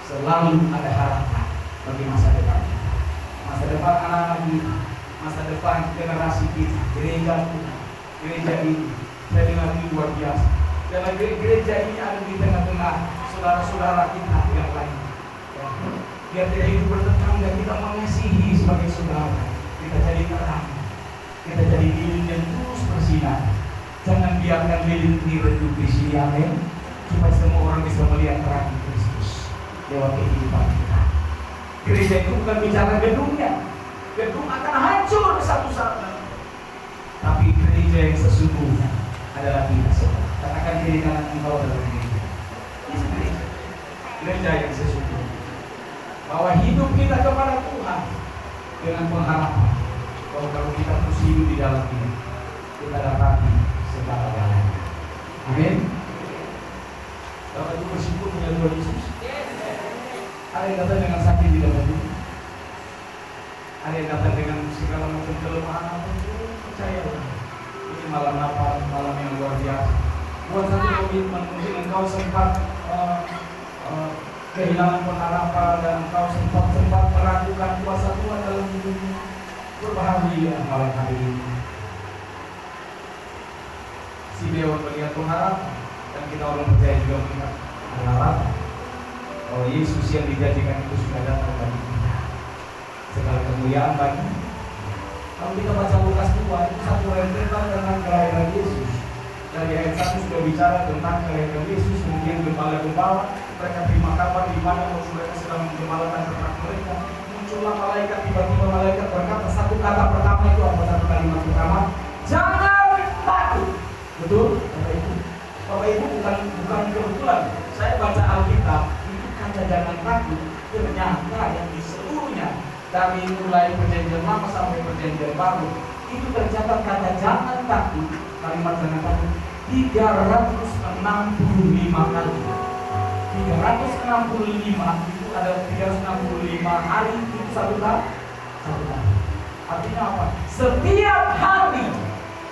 Speaker 2: Selalu ada harapan bagi masa depan kita, masa depan anak-anak kita, masa depan generasi kita, gereja kita, gereja ini. Saya dengar ini luar biasa. Dan gereja ini ada di tengah-tengah saudara-saudara kita yang lain. Biar tidak hidup bertetangga, kita mengasihi sebagai saudara. Kita jadi terang, kita jadi lilin yang terus bersinar. Jangan biarkan lilin ini redup di sini, amin. Supaya semua orang bisa melihat terang Kristus lewat kehidupan kita. Gereja itu bukan bicara gedungnya. Gedung akan hancur satu saat nanti. Tapi gereja yang sesungguhnya adalah kita semua. Katakan diri kanan engkau adalah gereja. Ini gereja. Gereja yang sesungguhnya. Bahwa hidup kita kepada Tuhan dengan pengharapan bahwa kalau kita terus hidup di dalam ini, kita dapati segala-galanya. Amin. Bapak Ibu bersyukur punya Tuhan Yesus. Ada yang datang dengan sakit di dalam tubuh. Ada yang datang dengan segala macam kelemahan apapun, percayalah. Ini malam Natal, malam yang luar biasa. Buat satu komitmen, mungkin engkau sempat kehilangan pengharapan dan engkau sempat meragukan kuasa Tuhan dalam hidupmu. Berbahagia malam hari ini. Si Dewan melihat pengharapan dan kita orang percaya juga melihat pengharapan. Oh, Yesus yang dijanjikan itu sudah datang bagi kita. Segala kemuliaan bagi. Kalau kita baca Lukas 2, itu satu rentetan tentang kelahiran Yesus. Dari ayat 1 sudah bicara tentang kelahiran Yesus, kemudian gembala-gembala mereka terima kabar di mana mereka sedang menggembalakan ternak mereka. Muncullah malaikat, tiba-tiba malaikat berkata satu kata pertama itu apa? Satu kalimat pertama, jangan takut. Betul? Bapak Ibu bukan kebetulan. Saya baca Alkitab, itu kata jangan takut ternyata yang di seluruhnya dari mulai perjanjian lama sampai perjanjian baru itu tercatat kata jangan takut, kalimat jangan takut 365 kali. 365 itu ada 365 hari itu satu tahun. Artinya apa? Setiap hari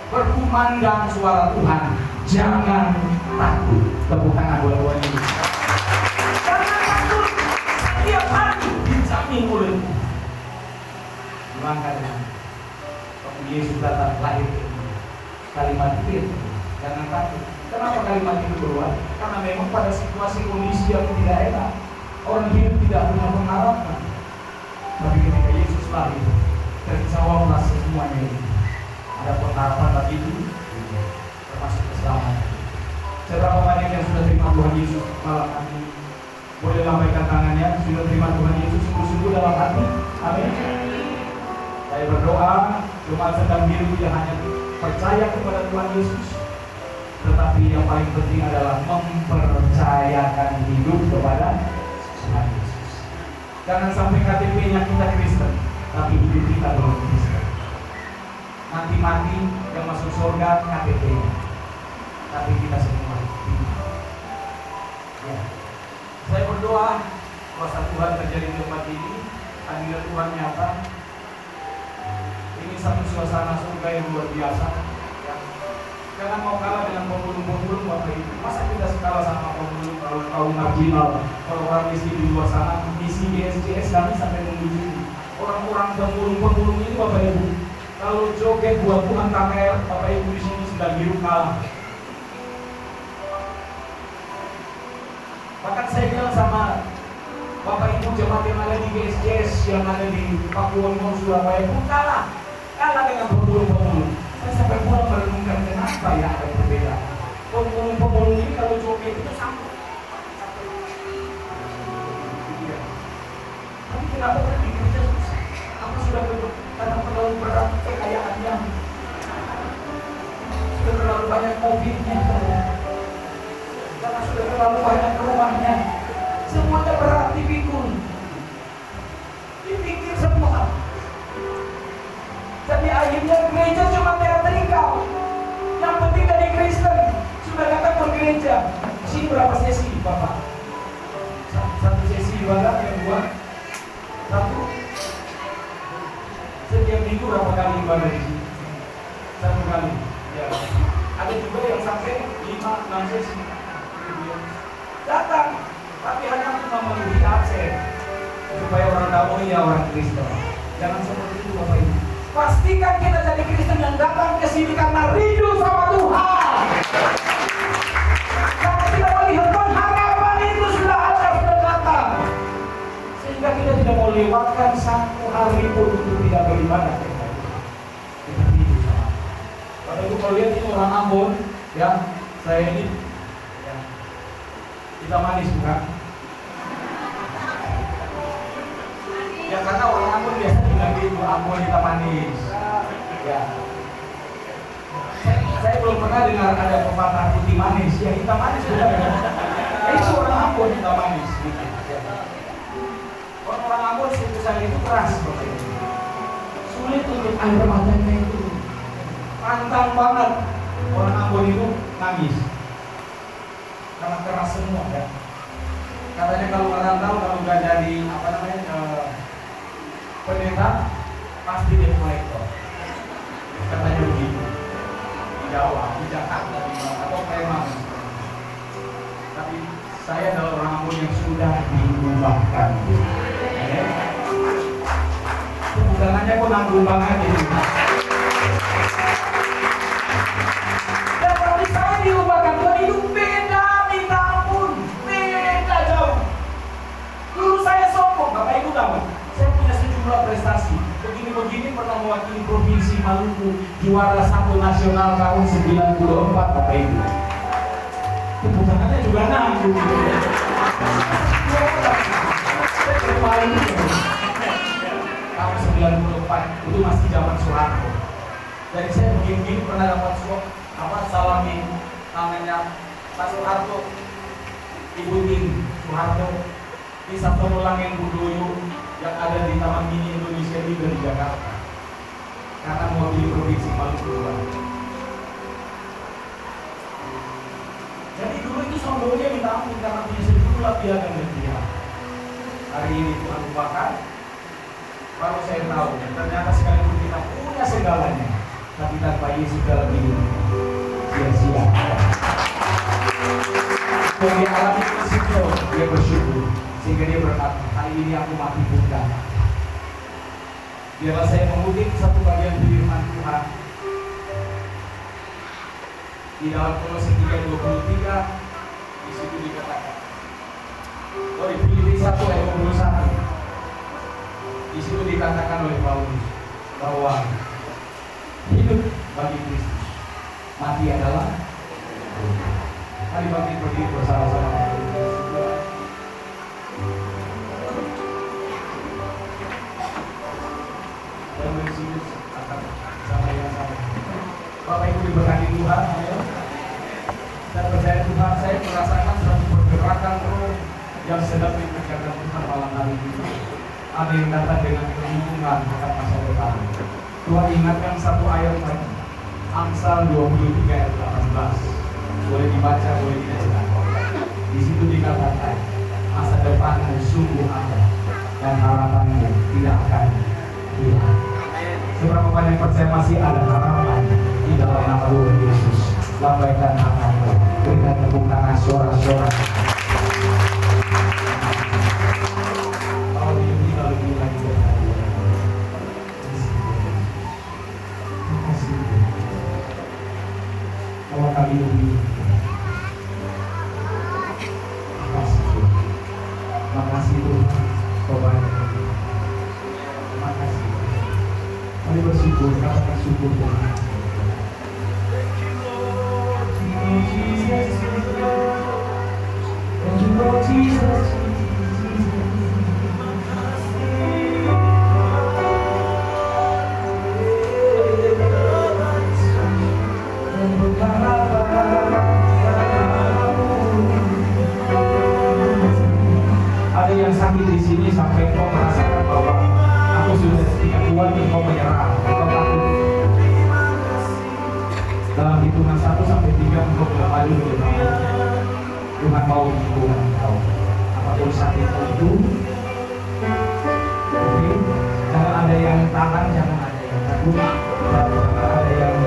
Speaker 2: berkumandang suara Tuhan, jangan takut. Tepuk tangan buat ini. Jangan takut. Setiap hari dijamin oleh Tuhan. Makanya waktu Yesus datang lahir kalimat itu, jangan takut. Kenapa kalimat itu keluar? Karena memang pada situasi kondisi yang tidak enak, orang hidup tidak punya pengharapan. Tapi ketika Yesus lahir, terjawablah semuanya ini. Ada pengharapan bagi itu, termasuk keselamatan. Seberapa banyak yang sudah terima Tuhan Yesus malam hari ini? Boleh lambaikan tangannya, sudah terima Tuhan Yesus sungguh-sungguh dalam hati. Amin. Saya berdoa, jemaat sedang biru yang hanya percaya kepada Tuhan Yesus, tetapi yang paling penting adalah mempercayakan hidup kepada Tuhan Yesus. Jangan sampai KTP-nya kita Kristen, tapi hidup kita belum Kristen. Nanti mati yang masuk surga KTP-nya, tapi kita semua tidak. Ya. Saya berdoa kuasa Tuhan terjadi di tempat ini, hadirat Tuhan nyata. Ini satu suasana surga yang luar biasa. Ya. Jangan mau kalah dengan pemulung-pemulung Bapak Ibu. Masa kita kalah sama pemulung kalau kaum marginal, kalau orang miskin di luar sana, misi GSJS kami sampai mengunjungi orang-orang pemulung-pemulung ini Bapak Ibu. Kalau joget buah-buahan KKL, Bapak Ibu di sini sudah biru kalah. Bahkan saya bilang sama Bapak Ibu jemaat yang ada di GSJS, yang ada di Pakuwon, Surabaya pun kalah dengan pemulung-pemulung. Saya sampai pulang merenungkan kenapa ya ada perbedaan. Pemulung-pemulung ini kalau joget itu sampai. Tapi kenapa di gereja susah? Apa sudah terlalu banyak mobilnya, karena sudah terlalu banyak rumahnya, semuanya berat dipikul, dipikir semua. Jadi akhirnya gereja cuma teatrikal. Yang penting dari Kristen sudah datang ke gereja. Sini berapa sesi, Bapak? Satu sesi ibadah, yang dua, satu. Setiap minggu berapa kali ibadah di sini? Satu kali. Ya. Ada juga yang sampai 5-6 sesi. Datang, tapi hanya untuk memenuhi absen supaya orang tahu ya orang Kristen. Jangan seperti itu, Bapak Ibu. Pastikan kita jadi Kristen yang datang ke sini karena rindu sama Tuhan. Karena kita melihat pengharapan itu sudah ada, sudah datang. Sehingga kita tidak mau lewatkan satu hari pun untuk tidak beribadah. Kita rindu sama. Bapak Ibu kalau lihat ini orang Ambon, ya saya ini, ya, kita manis bukan? Ya karena orang Ambon biasa bilang gitu, Ambon kita manis. Ya. Saya belum pernah dengar ada pepatah putih manis. Ya kita manis bukan ya? Itu orang Ambon kita manis. Gitu. Ya. Orang Ambon suku saya itu keras, sulit untuk air matanya itu. Pantang banget orang Ambon itu nangis. Karena keras semua ya. Katanya kalau merantau kalau nggak jadi apa namanya pendeta pasti dia kolektor. Katanya begitu. Di Jawa, di Jakarta, di mana atau Palembang. Tapi saya adalah orang Ambon yang sudah diubahkan. Ya. Bukan hanya kok nanggung banget ini. Dan tapi saya diubahkan, hidup beda, minta ampun, beda jauh. Dulu saya sombong, Bapak Ibu tahu. Saya punya sejumlah prestasi. Begini-begini pernah mewakili Provinsi Maluku, juara 1 nasional tahun 94, Bapak Ibu. Tepuk tangannya juga nanggung. Saya dari Maluku. Tahun 94 itu masih zaman Soeharto. Jadi saya begini-begini pernah dapat salamin namanya Pak Soeharto, Ibu Tin Soeharto, di Sabtono Langeng Budoyo yang ada di Taman Mini Indonesia di Jakarta. Karena mewakili Provinsi Maluku. Jadi dulu itu sombongnya minta ampun karena punya sejumlah piagam dan pihak. Hari ini Tuhan lupakan. Baru saya tahu, ternyata sekalipun kita punya segalanya, tapi tanpa Yesus dalam hidup sia-sia. Kalau dia alami prinsipnya, dia bersyukur, sehingga dia berkata, hari ini aku mati pun datang. Biarlah saya mengutip satu bagian firman Tuhan di dalam Kolose 3:23, di situ dikatakan. Dari Filipi 1 ayat 21. Di situ dikatakan oleh Paulus bahwa hidup bagi Kristus, mati adalah. Mari bangkit berdiri bersama-sama. Dan bersujud akan sama yang sama. Bapak Ibu diberkati Tuhan, ayo. Dan percaya Tuhan, saya merasakan suatu pergerakan roh yang sedang dikerjakan Tuhan malam hari ini. Ada yang datang dengan kebingungan akan masa depan. Tuhan ingatkan satu ayat lagi, Amsal 23 ayat 18. Boleh dibaca, boleh dibaca. Di situ dikatakan masa depanmu sungguh ada dan harapanmu tidak akan hilang. Seberapa banyak percaya masih ada harapan di dalam nama Tuhan Yesus? Lambaikan tanganmu, berikan tepuk tangan sorak-sorak. Kami ini makasih Tuhan, kau banyak. Makasih. Kami bersyukur, katakan syukur Tuhan. Thank you Lord Jesus. Bukan hitungan 1 sampai 3 untuk kembali firman. Tuhan mau hubungan engkau. Apapun sakit itu, oke, jangan ada yang tahan, jangan ada yang takut, jangan ada yang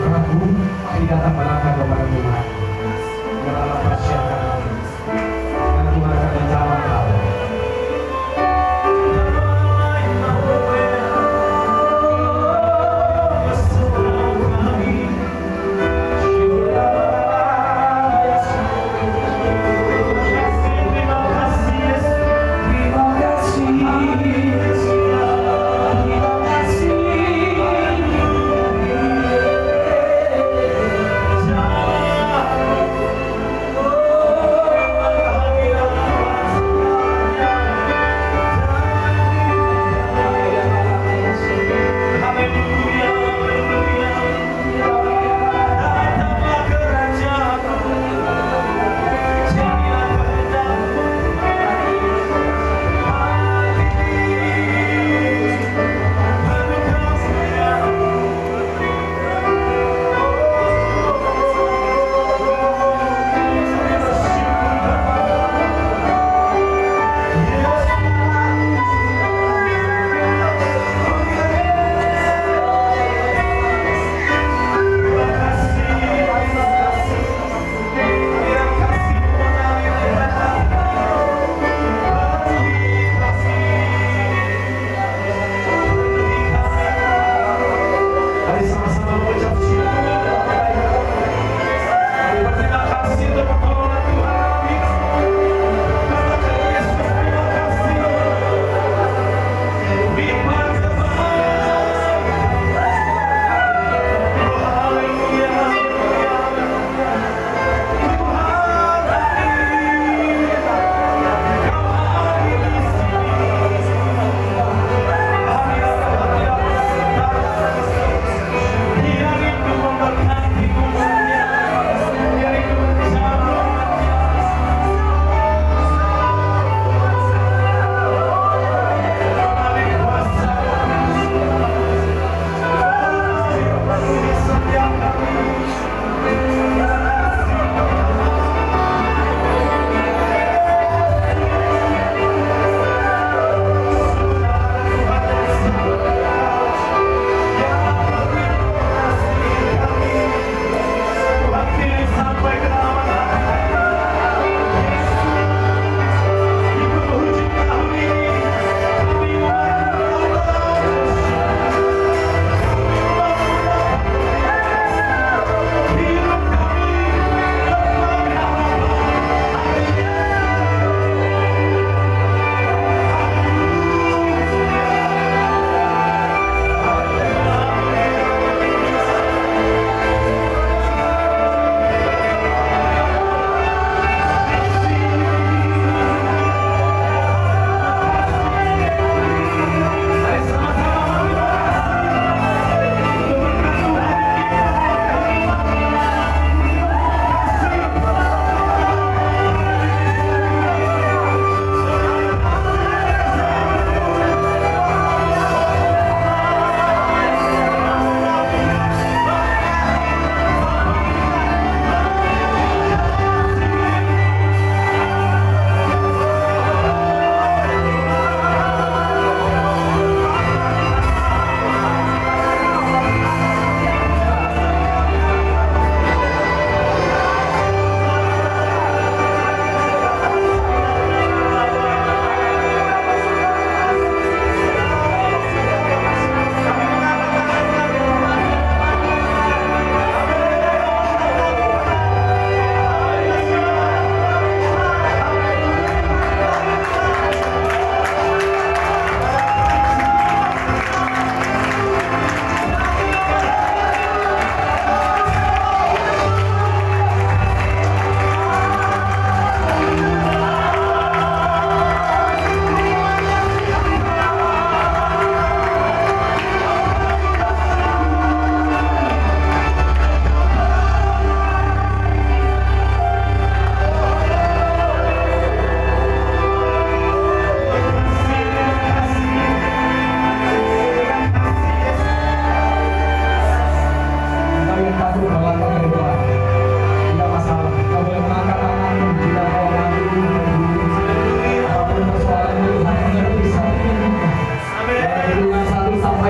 Speaker 2: ragu, mari datang melangkah kepada Tuhan. Biar Allah persiapkan dan Tuhan akan menjawab kau.
Speaker 1: Terima kasih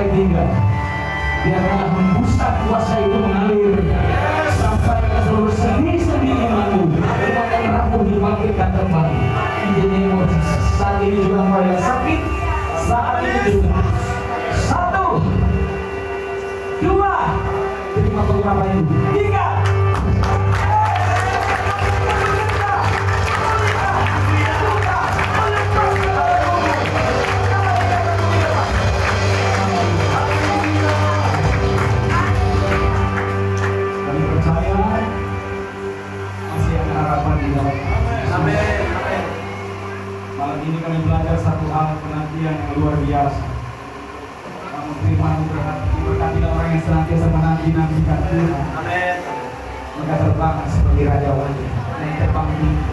Speaker 1: ayat 3. Biarlah hembusan kuasa itu mengalir sampai ke seluruh sendi-sendi imanmu. Kemudian rapuh dibangkitkan kembali. In the name of Jesus. Saat ini juga mulai yang sakit, saat ini juga. 1, 2, terima beberapa itu. 3. Kami percaya masih ada harapan di dalam.
Speaker 3: Amin. Amin.
Speaker 1: Malam ini kami belajar satu hal penantian yang luar biasa. Namun firman diberkatilah orang yang senantiasa menanti-nantikan Tuhan.
Speaker 3: Amin.
Speaker 1: Mereka terbang seperti raja wajah yang terbang tinggi.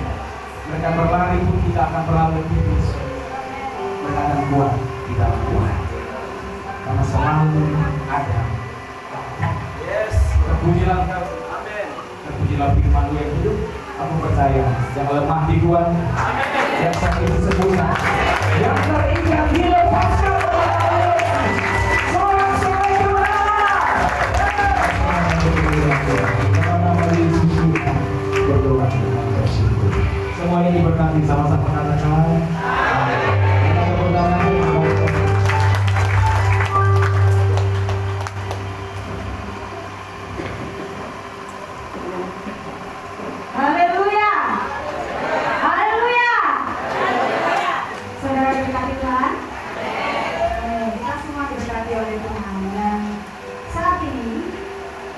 Speaker 1: Mereka berlari pun tidak akan berlalu tipis. Mereka akan kuat di dalam Tuhan. Karena selalu ada.
Speaker 3: Yes.
Speaker 1: Terpujilah engkau.
Speaker 3: Amin.
Speaker 1: Terpujilah firman yang hidup. Aku percaya yang lemah dikuat, yang sakit disembuhkan, yang terikat dilepaskan. Sorak-sorai kemenangan. Dalam nama Yesus Tuhan berdoa dan bersyukur. Semuanya diberkati, sama-sama katakan. Amin. Kita berdoa.
Speaker 4: Haleluya. Haleluya. Saudara diberkati Tuhan. Kita semua diberkati oleh Tuhan. Dan saat ini,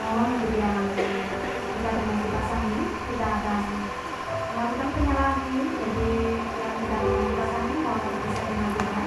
Speaker 4: mohon yang kita dengan dipasang ini, kita akan melakukan penyalaan ini. Jadi yang kita dengan dipasang ini, mohon bisa dimatikan.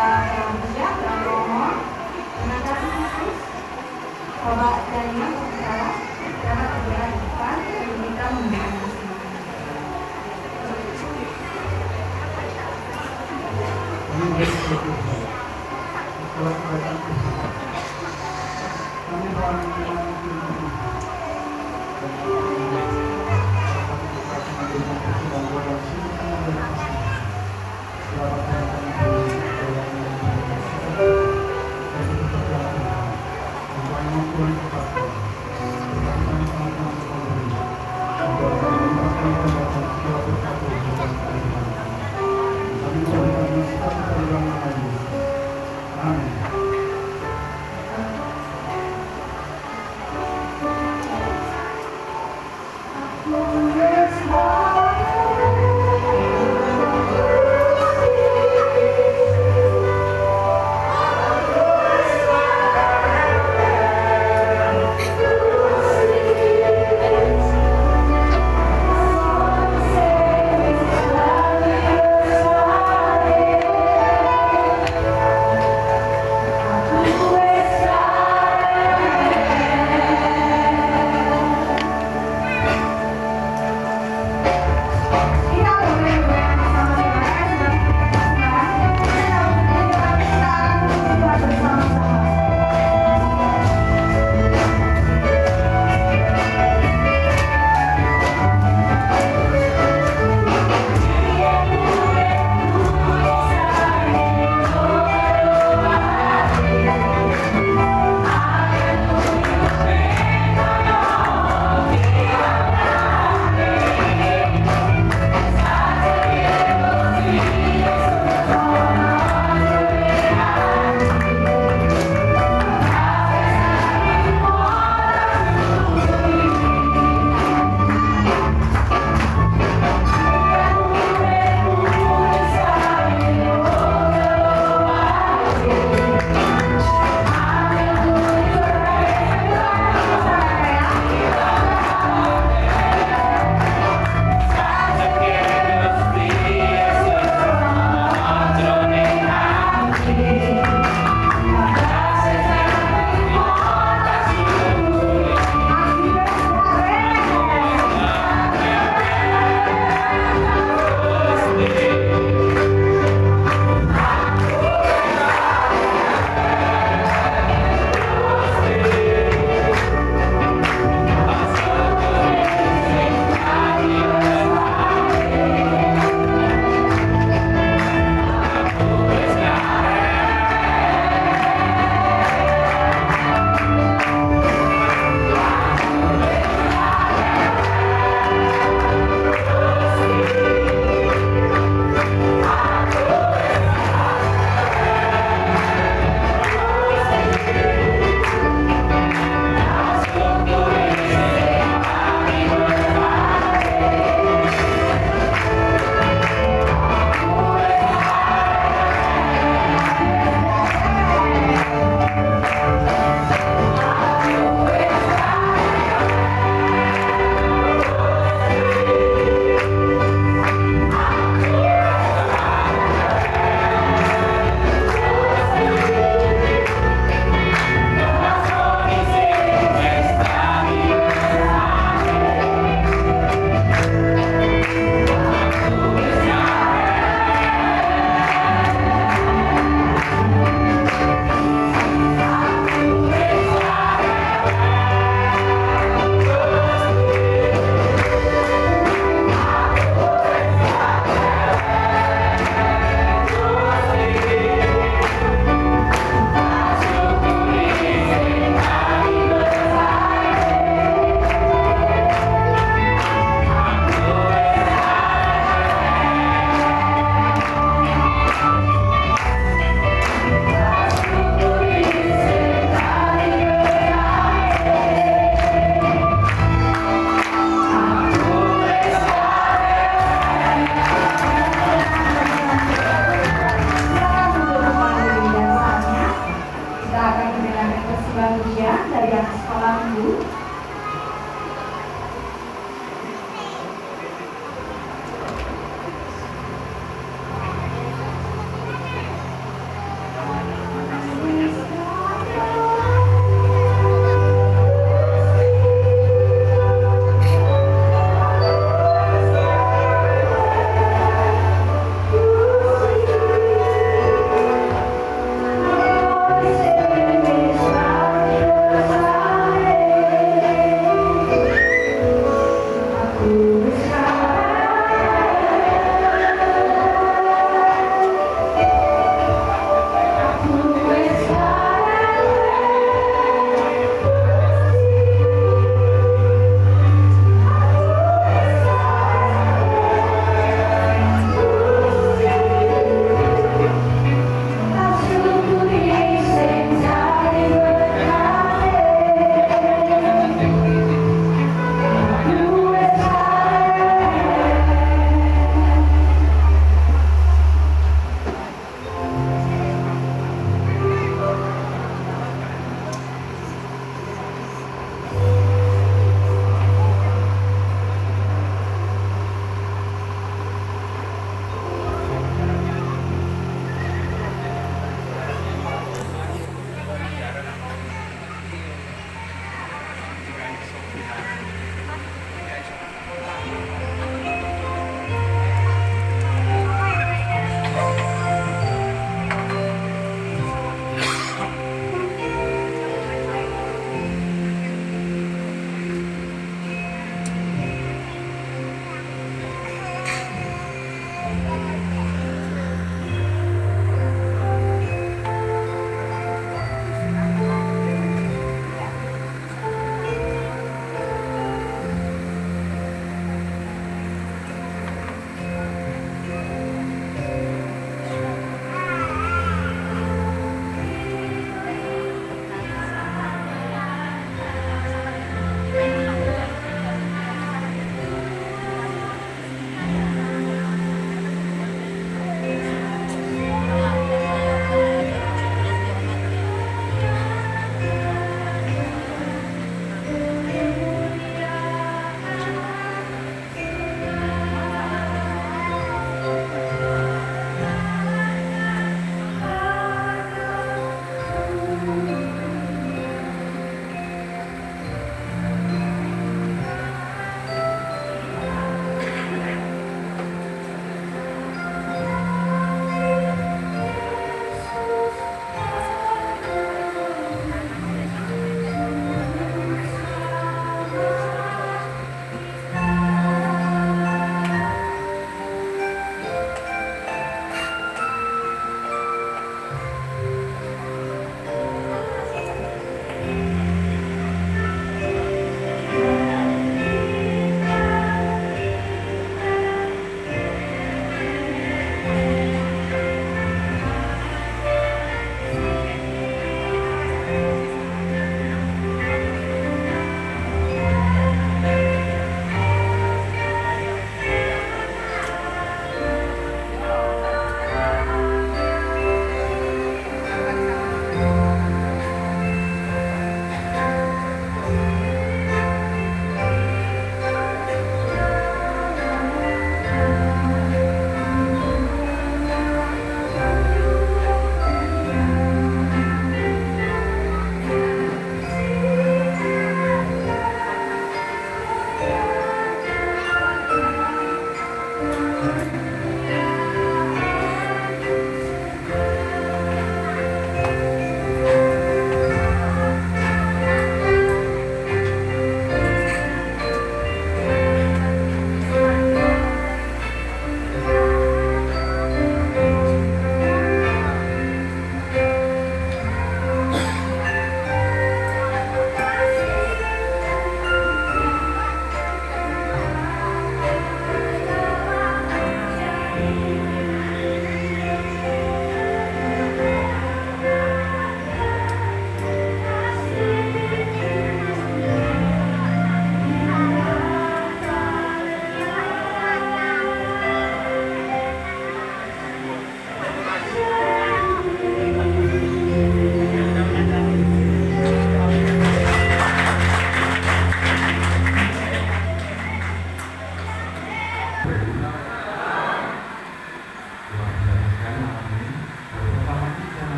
Speaker 4: bersiap dan mohon dengan kasih Kristus Bapak dan Ibu Saudara dapat bergerak di depan dan kita memberkati.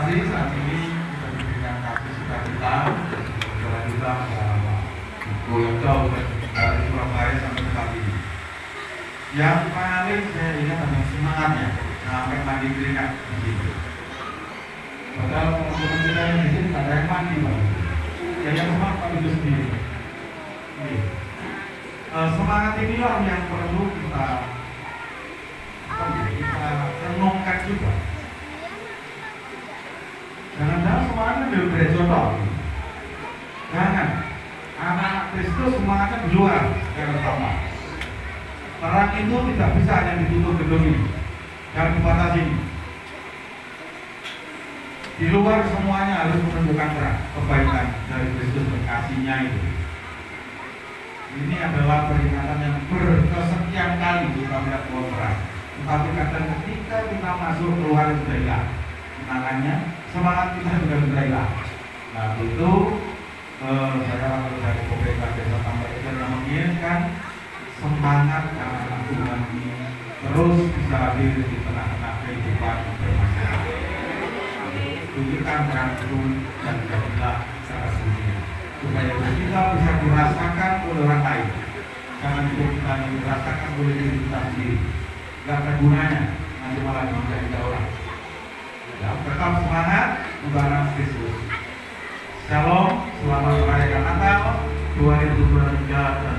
Speaker 5: kasih saat ini kita diberikan kasih sukacita jalan kita yang jauh dari Surabaya sampai tempat ini. Yang paling saya ingat adalah semangatnya sampai mandi keringat di situ. Padahal teman-teman kita yang di sini nggak ada yang mandi, Pak. Ya yang semangat Pak itu sendiri. Semangat inilah yang perlu kita renungkan juga. Jangan-jangan semangatnya di gereja toh. Jangan. Anak Kristus semangatnya di luar yang utama. Perang itu tidak bisa hanya ditutup gedung ini dan dibatasi. Di luar semuanya harus menunjukkan terang kebaikan dari Kristus dan kasih-Nya itu. Ini adalah peringatan yang berkesekian kali kita melihat bahwa perang. Tetapi kadang ketika kita masuk keluar sudah hilang kenangannya, semangat kita juga sudah hilang. Nah itu saya dari pemerintah desa Tambak Ijen yang menginginkan semangat anak-anak Tuhan ini terus bisa hadir di tengah-tengah kehidupan bermasyarakat. Tunjukkan terang turun dan jadilah secara dunia supaya kita bisa dirasakan oleh orang lain. Jangan juga kita dirasakan oleh diri kita sendiri. Gak ada gunanya, nanti malah menjadi orang. Ya, tetap semangat untuk anak Kristus. Shalom, selamat merayakan Natal 2023 dan